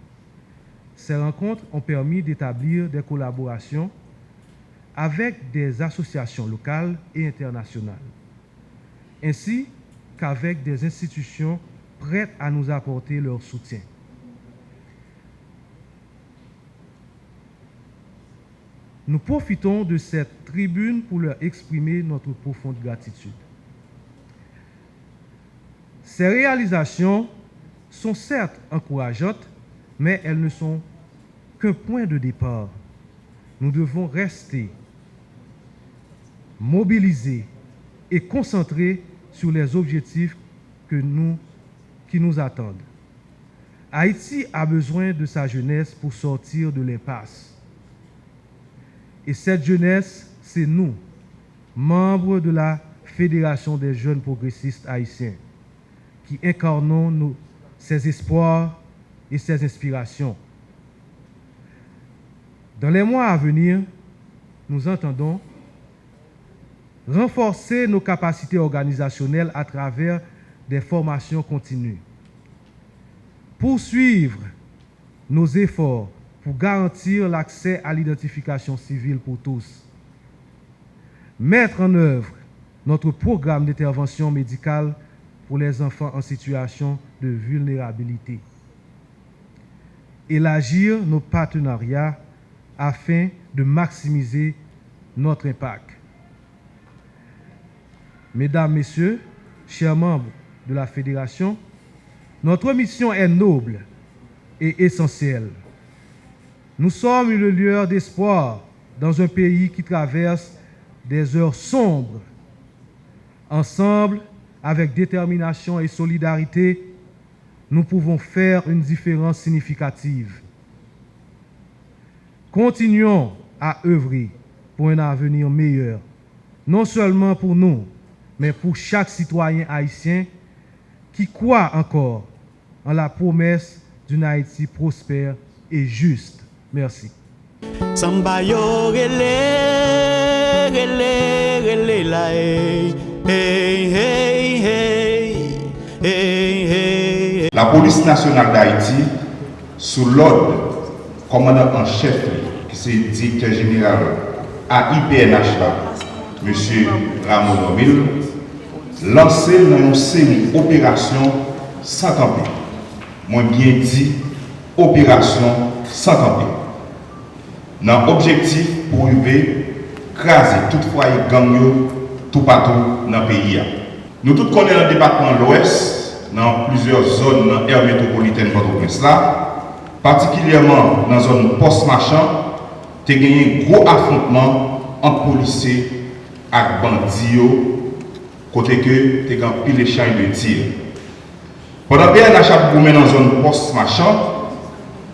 Ces rencontres ont permis d'établir des collaborations avec des associations locales et internationales, ainsi qu'avec des institutions prêtes à nous apporter leur soutien. Nous profitons de cette tribune pour leur exprimer notre profonde gratitude. Ces réalisations sont certes encourageantes, mais elles ne sont qu'un point de départ. Nous devons rester mobilisés et concentrés sur les objectifs qui nous attendent. Haïti a besoin de sa jeunesse pour sortir de l'impasse. Et cette jeunesse, c'est nous, membres de la Fédération des jeunes progressistes haïtiens, qui incarnons ces espoirs et ces inspirations. Dans les mois à venir, nous entendons renforcer nos capacités organisationnelles à travers des formations continues, poursuivre nos efforts pour garantir l'accès à l'identification civile pour tous, mettre en œuvre notre programme d'intervention médicale pour les enfants en situation de vulnérabilité, élargir nos partenariats afin de maximiser notre impact. Mesdames, Messieurs, chers membres de la Fédération, notre mission est noble et essentielle. Nous sommes une lueur d'espoir dans un pays qui traverse des heures sombres. Ensemble, avec détermination et solidarité, nous pouvons faire une différence significative. Continuons à œuvrer pour un avenir meilleur, non seulement pour nous, mais pour chaque citoyen haïtien qui croit encore en la promesse d'une Haïti prospère et juste. Merci.
Samba yo rele la hey hey hey.
La police nationale d'Haïti, sous l'ordre commandant en chef, qui c'est le directeur général à IPNH, M. Ramon Romil, lancé dans une série d'opérations sans camper. Moi bien dit, opération sans camper. Dans l'objectif pour craser tout foyer gang tout partout dans le pays. Nous tous connaissons le département de l'Ouest, dans plusieurs zones dans l'aire métropolitaine de Port-au-Prince, particulièrement dans la zone post-marchand, il y a eu un gros affrontement entre policiers et bandits, côté que il y a eu pile échange de tirs. Pendant que PNH a dans la zone post-marchand,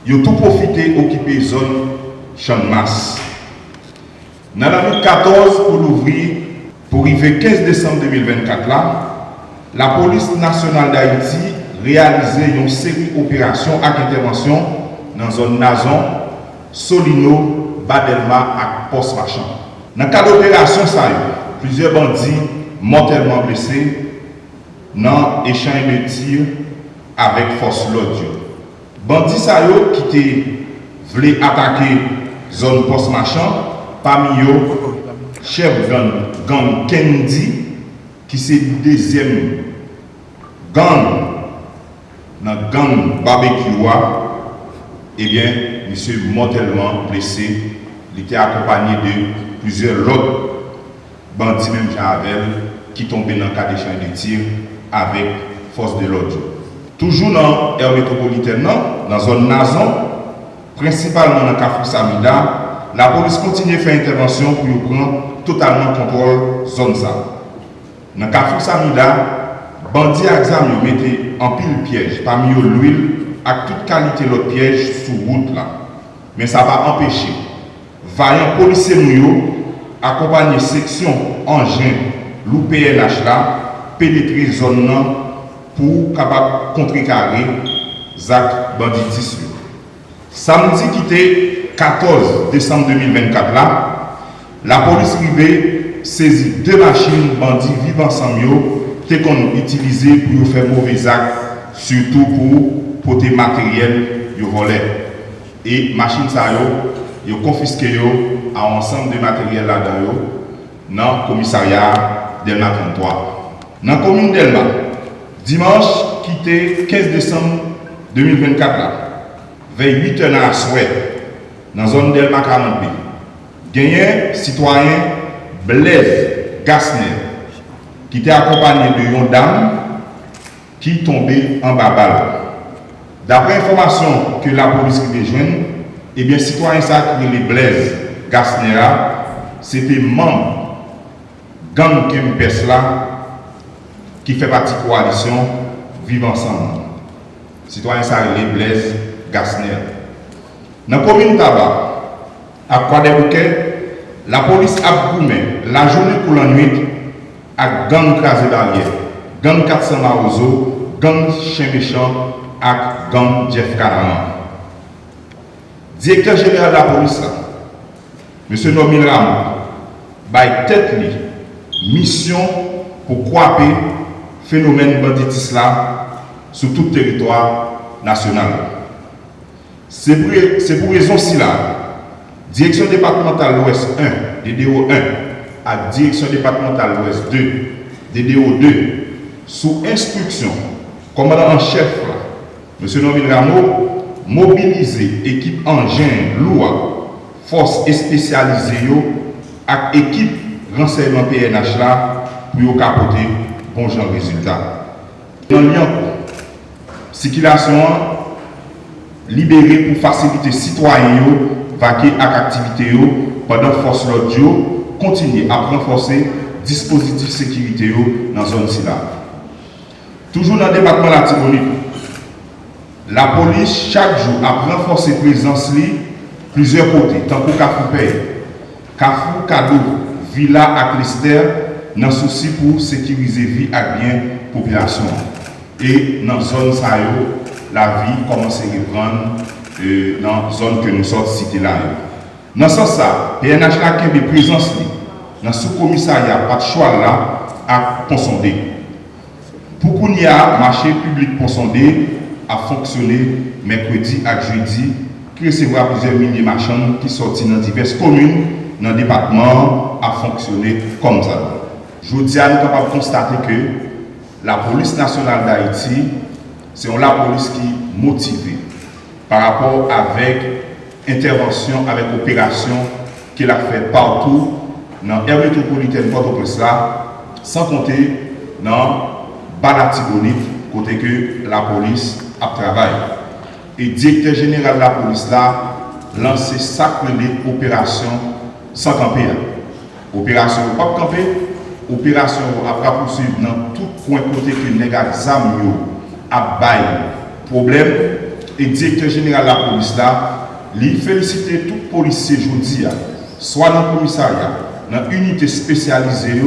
ils ont tout profité d'occuper la zone champ de masse. Dans la nuit 14 pour l'ouvrir, pour arriver 15 décembre 2024, la police nationale d'Haïti réalisait une série d'opérations avec intervention dans la zone Nazon, Solino, Badelma et Post-Marchand. Dans le cadre d'opération, plusieurs bandits mortellement blessés dans l'échange de tirs avec force l'audio. Bandits qui voulaient attaquer la zone Post-Marchand, parmi eux, chef gang Kennedy, qui c'est le deuxième gang dans le gang barbecue, eh bien, monsieur mortellement blessé, il était accompagné de plusieurs autres bandits, même Jean-Avel, qui tombaient dans le cas d'échange de tir avec force de l'ordre. Toujours dans l'aire métropolitaine, dans la zone Nazon, principalement dans le Carrefour Samida, la police continue à faire intervention pour prendre totalement contrôle de la zone. Dans le Carrefour Samida, bandits à examen mettaient en pile piège, parmi eux l'huile, avec toute qualité de piège sous route là. Mais ça va empêcher vaillants policiers nous accompagner section engin l'UPNH là pénétrer zone là pour capable contrecarrer Zach banditisme. Samedi qui était 14 décembre 2024 là, la police privée saisit 2 machines bandits vivants ensemble qui qu'on utilisé pour faire mauvais actes, surtout pour porter matériel volé. Et machine ça ils ont confisqué à ensemble de matériel là-dedans dans le commissariat Delma 33. Dans la commune Delma, dimanche, quitté 15 décembre 2024, là, vers 8h dans la soirée, dans la zone Delma 40B, gagné citoyen Blaise Gassner, qui était accompagné de une dame qui tombait en bas balle. D'après information que la police qui joindre, eh bien, citoyen ça qui les Blaise Gassner, c'était membre gang Kempes là qui fait partie de la coalition Vivre Ensemble. Citoyen ça les Blaise Gassner. Dans la commune Tabac, à Croix-des-Bouquets, la police a goumé la journée pour la nuit à gang Crasé Barrière, gang 400 Marozo, gang Chien Méchant et gang Jeff Caraman. Directeur général de la police, M. Nomil Ramon, a tête mission pour croiser le phénomène banditisme là sur tout le territoire national. C'est pour raison ci là, Direction départementale l'Ouest 1, DDO 1, à Direction départementale l'Ouest 2, DDO 2, sous instruction, commandant en chef, M. Nomil Rameau, mobiliser équipe engin lourd, force spécialisée et équipe renseignement PNH là pour capoter bon genre résultat. Dans le lien, circulation libérée pour faciliter citoyens vaquer à l'activité pendant que force l'audio continue à renforcer dispositif de sécurité dans la zone SILA. Toujours dans le département de la Tibonite, la police chaque jour a renforcé la présence plusieurs côtés, tant que Kafou Pay, Kafou Kadou, Villa et Lister, dans le souci pour sécuriser la vie et bien la population. Et dans la zone ça la vie commence à reprendre dans la zone que nous sommes cités là. Dans ce sens, PNH a une présence dans le sous-commissariat, pas de choix là, à Ponsondé. Pour qu'on y a marché public Ponsondé a fonctionné mercredi et jeudi, qui recevra plusieurs milliers de marchands qui sortent dans diverses communes dans le département a fonctionné comme ça. Je dis à nous capables de constater que la police nationale d'Haïti, c'est la police qui est motivée par rapport avec intervention, avec opération qu'elle a fait partout dans l'aire métropolitaine Port-au-Prince, sans compter dans Balatibonite, côté que la police a travaillé. Et le directeur général de la police a lancé sacrée opération sans camper. Opération pas camper, opération à poursuivre dans tout coin côté que les gars a bail problème. Et le directeur général de la police il félicite tout policier aujourd'hui, soit dans le commissariat, dans l'unité spécialisée,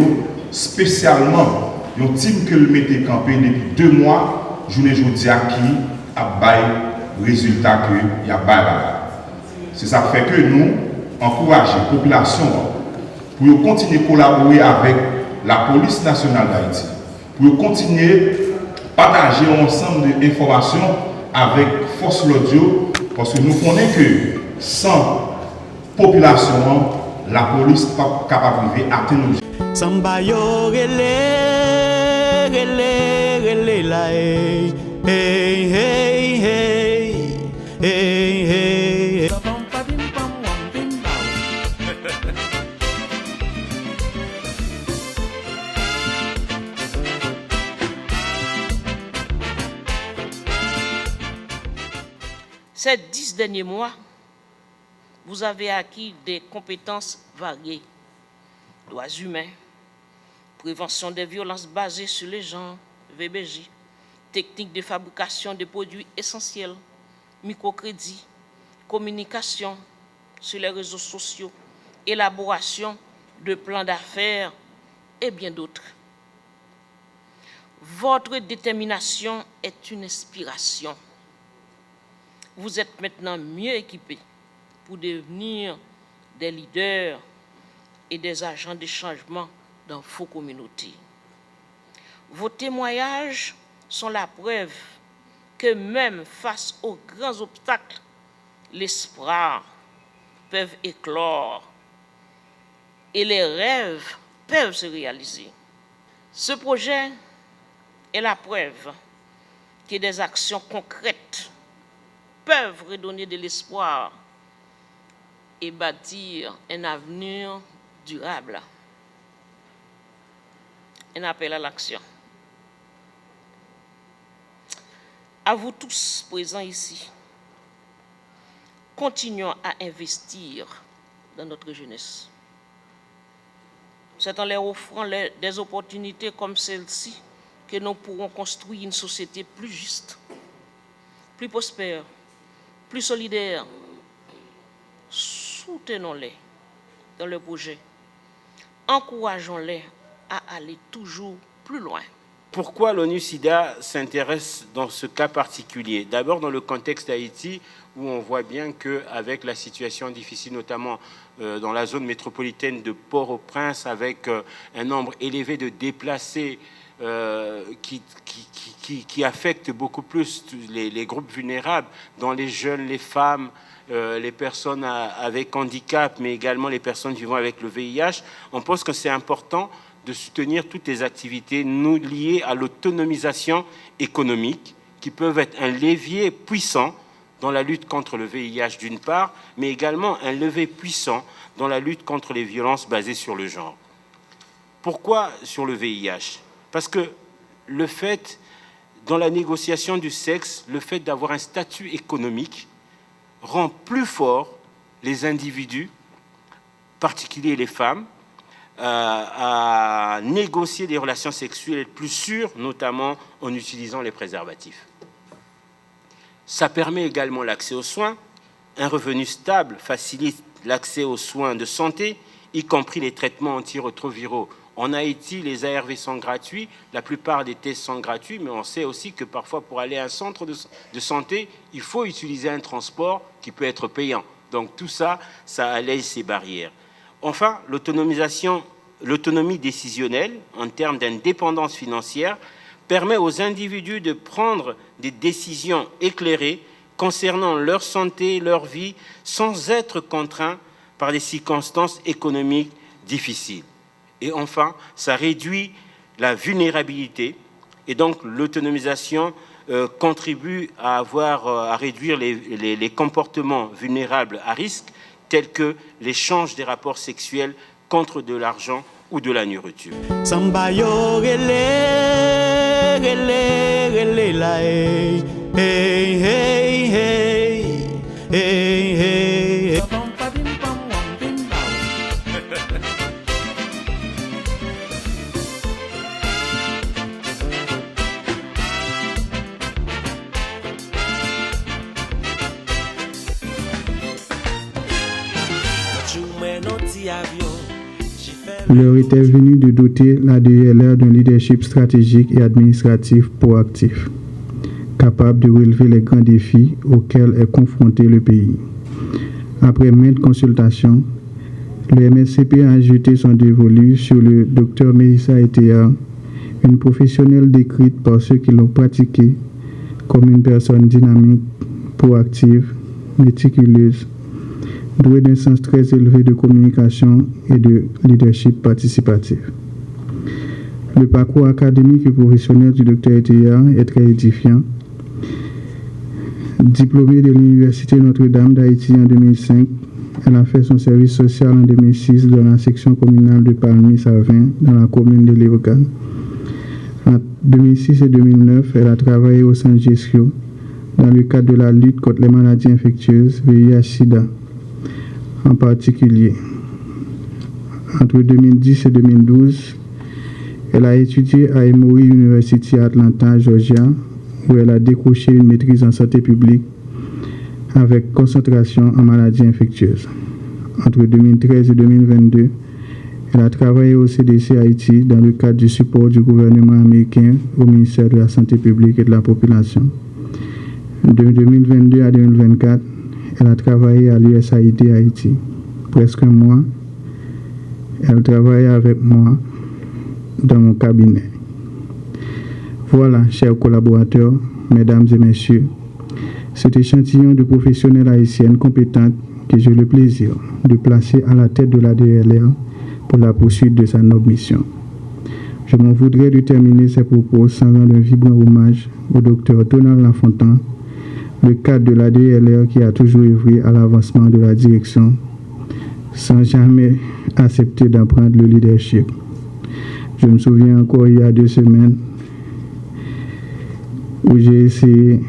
spécialement, un team que le mettait campé depuis 2 mois, journée aujourd'hui qui a bail résultat que y a bail. C'est ça qui fait que nous encourageons la population pour continuer à collaborer avec la police nationale d'Haïti, pour continuer à partager un ensemble d'informations avec force l'audio, parce que nous connaissons que sans population, la police n'est pas capable d'atteindre nos objectifs.
Samba yo rele la hey hey hey hey hey hey.
Ces 10 derniers mois, vous avez acquis des compétences variées. Droits humains, prévention des violences basées sur les genres, VBJ, techniques de fabrication de produits essentiels, microcrédit, communication sur les réseaux sociaux, élaboration de plans d'affaires et bien d'autres. Votre détermination est une inspiration. Vous êtes maintenant mieux équipés pour devenir des leaders et des agents de changement dans vos communautés. Vos témoignages sont la preuve que même face aux grands obstacles, l'espoir peuvent éclore et les rêves peuvent se réaliser. Ce projet est la preuve que des actions concrètes peuvent redonner de l'espoir et bâtir un avenir durable. Un appel à l'action. À vous tous présents ici, continuons à investir dans notre jeunesse. C'est en leur offrant des opportunités comme celle-ci que nous pourrons construire une société plus juste, plus prospère, plus solidaire. Soutenons-les dans le projet. Encourageons-les à aller toujours plus loin.
Pourquoi l'ONU-SIDA s'intéresse dans ce cas particulier? D'abord dans le contexte d'Haïti, où on voit bien qu'avec la situation difficile, notamment dans la zone métropolitaine de Port-au-Prince, avec un nombre élevé de déplacés qui affecte beaucoup plus les groupes vulnérables, dont les jeunes, les femmes, les personnes avec handicap, mais également les personnes vivant avec le VIH, on pense que c'est important de soutenir toutes les activités liées à l'autonomisation économique, qui peuvent être un levier puissant dans la lutte contre le VIH d'une part, mais également un levier puissant dans la lutte contre les violences basées sur le genre. Pourquoi sur le VIH? Parce que le fait, dans la négociation du sexe, le fait d'avoir un statut économique rend plus fort les individus, en particulier les femmes, à négocier des relations sexuelles plus sûres, notamment en utilisant les préservatifs. Ça permet également l'accès aux soins. Un revenu stable facilite l'accès aux soins de santé, y compris les traitements antirétroviraux. En Haïti, les ARV sont gratuits, la plupart des tests sont gratuits, mais on sait aussi que parfois pour aller à un centre de santé, il faut utiliser un transport qui peut être payant. Donc tout ça, ça allège ces barrières. Enfin, l'autonomie décisionnelle en termes d'indépendance financière permet aux individus de prendre des décisions éclairées concernant leur santé, leur vie, sans être contraints par des circonstances économiques difficiles. Et enfin, ça réduit la vulnérabilité et donc l'autonomisation contribue à réduire les comportements vulnérables à risque tels que l'échange des rapports sexuels contre de l'argent ou de la nourriture.
L'heure était venue de doter la DGLR d'un leadership stratégique et administratif proactif, capable de relever les grands défis auxquels est confronté le pays. Après maintes consultations, le MSCP a ajouté son dévolu sur le Dr Mélissa Etea, une professionnelle décrite par ceux qui l'ont pratiquée comme une personne dynamique, proactive, méticuleuse, doué d'un sens très élevé de communication et de leadership participatif. Le parcours académique et professionnel du Dr Etea est très édifiant. Diplômée de l'Université Notre-Dame d'Haïti en 2005, elle a fait son service social en 2006 dans la section communale de Palmy-Savin, dans la commune de Léogane. En 2006 et 2009, elle a travaillé au Centre Gestio dans le cadre de la lutte contre les maladies infectieuses, VIH-Sida. En particulier, entre 2010 et 2012, elle a étudié à Emory University à Atlanta, Georgia, où elle a décroché une maîtrise en santé publique avec concentration en maladies infectieuses. Entre 2013 et 2022, elle a travaillé au CDC Haïti dans le cadre du support du gouvernement américain au ministère de la Santé publique et de la Population. De 2022 à 2024, elle a travaillé à l'USAID Haïti. Presque un mois, elle travaille avec moi dans mon cabinet. Voilà, chers collaborateurs, mesdames et messieurs, cet échantillon de professionnels haïtiennes compétentes que j'ai le plaisir de placer à la tête de la DLR pour la poursuite de sa noble mission. Je m'en voudrais de terminer ces propos sans rendre un vibrant hommage au docteur Donald Lafontaine, le cadre de la DLR qui a toujours œuvré à l'avancement de la direction sans jamais accepter d'en prendre le leadership. Je me souviens encore il y a 2 semaines où j'ai essayé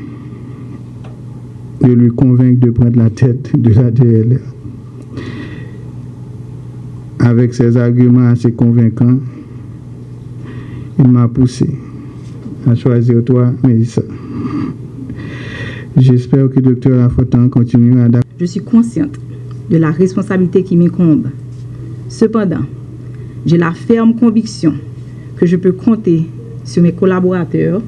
de lui convaincre de prendre la tête de la DLR. Avec ses arguments assez convaincants, il m'a poussé à choisir toi, Mélissa. J'espère que le Dr Lafontaine continuera à...
Je suis consciente de la responsabilité qui m'incombe. Cependant, j'ai la ferme conviction que je peux compter sur mes collaborateurs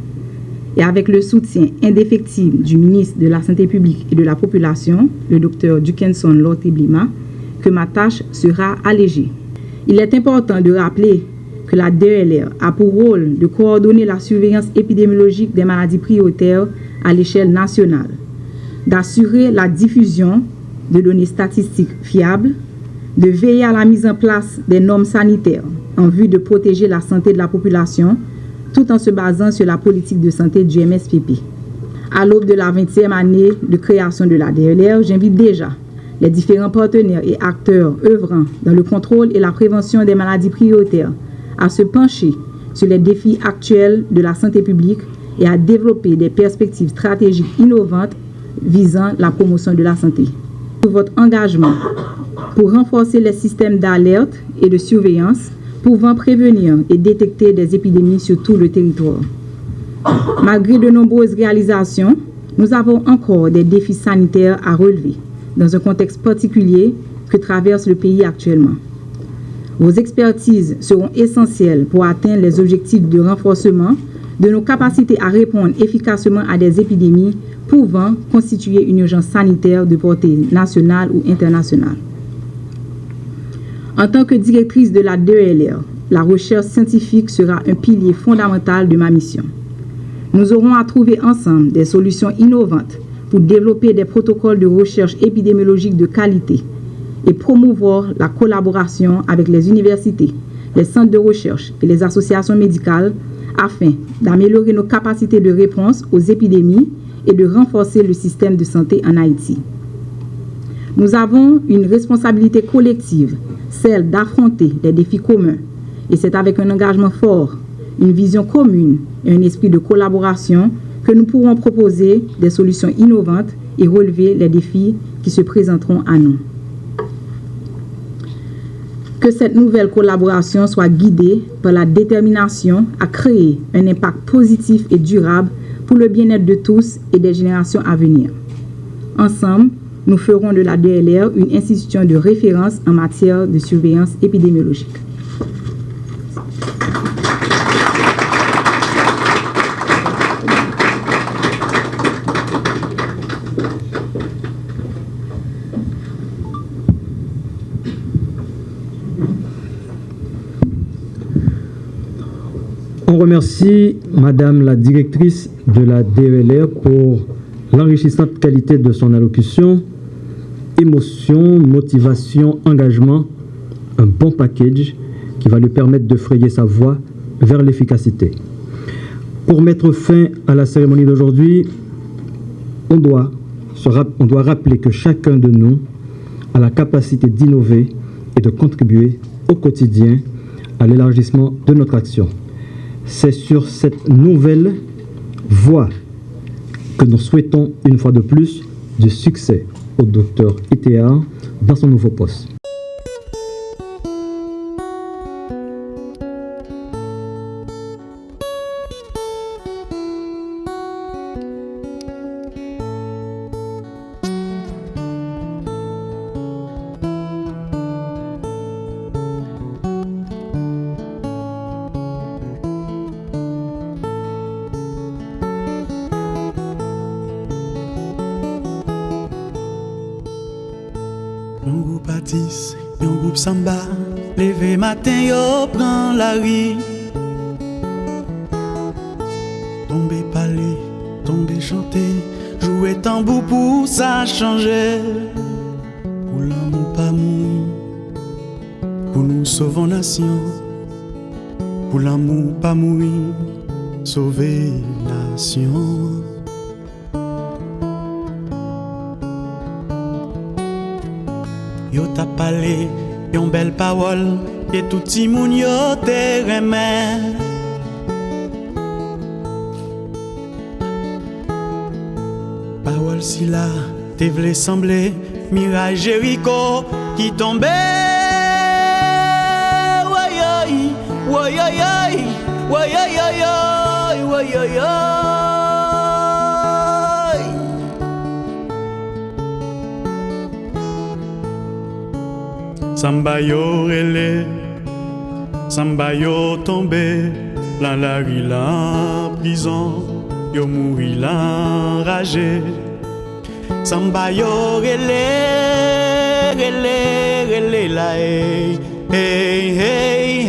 et avec le soutien indéfectible du ministre de la Santé publique et de la Population, le Dr Dickinson Lorté-Blima, que ma tâche sera allégée. Il est important de rappeler que la DLR a pour rôle de coordonner la surveillance épidémiologique des maladies prioritaires à l'échelle nationale, d'assurer la diffusion de données statistiques fiables, de veiller à la mise en place des normes sanitaires en vue de protéger la santé de la population, tout en se basant sur la politique de santé du MSPP. À l'aube de la 20e année de création de la DLR, j'invite déjà les différents partenaires et acteurs œuvrant dans le contrôle et la prévention des maladies prioritaires à se pencher sur les défis actuels de la santé publique et à développer des perspectives stratégiques innovantes visant la promotion de la santé. Pour votre engagement pour renforcer les systèmes d'alerte et de surveillance pouvant prévenir et détecter des épidémies sur tout le territoire. Malgré de nombreuses réalisations, nous avons encore des défis sanitaires à relever dans un contexte particulier que traverse le pays actuellement. Vos expertises seront essentielles pour atteindre les objectifs de renforcement de nos capacités à répondre efficacement à des épidémies pouvant constituer une urgence sanitaire de portée nationale ou internationale. En tant que directrice de la DLR, la recherche scientifique sera un pilier fondamental de ma mission. Nous aurons à trouver ensemble des solutions innovantes pour développer des protocoles de recherche épidémiologique de qualité et promouvoir la collaboration avec les universités, les centres de recherche et les associations médicales afin d'améliorer nos capacités de réponse aux épidémies et de renforcer le système de santé en Haïti. Nous avons une responsabilité collective, celle d'affronter les défis communs, et c'est avec un engagement fort, une vision commune et un esprit de collaboration que nous pourrons proposer des solutions innovantes et relever les défis qui se présenteront à nous. Que cette nouvelle collaboration soit guidée par la détermination à créer un impact positif et durable pour le bien-être de tous et des générations à venir. Ensemble, nous ferons de la DLR une institution de référence en matière de surveillance épidémiologique.
On remercie Madame la directrice de la DLR pour l'enrichissante qualité de son allocution, émotion, motivation, engagement, un bon package qui va lui permettre de frayer sa voie vers l'efficacité. Pour mettre fin à la cérémonie d'aujourd'hui, on doit rappeler que chacun de nous a la capacité d'innover et de contribuer au quotidien à l'élargissement de notre action. C'est sur cette nouvelle voie que nous souhaitons une fois de plus du succès au Dr ITA dans son nouveau poste.
Un groupe artiste, un groupe samba, levé matin yo prend la rue. Tomber parler, tomber chanter, jouer tambour pour ça changer. pour l'amour pas mourir, pour nous sauver nation, pour l'amour pas mourir, sauver nation. Yo t'a parlé yon belle parole et tout ti moun yo te remet. Parole si la te vle sembler mirage Jéricho qui tombait. Woyoy, woyoyoy, woyoyoy, woyoyoy. Samba yo relé, samba yo tombé, dans la rue la prison, yo mouri l'enragé. Samba yo relé, relé, relé la hey, hey, hey,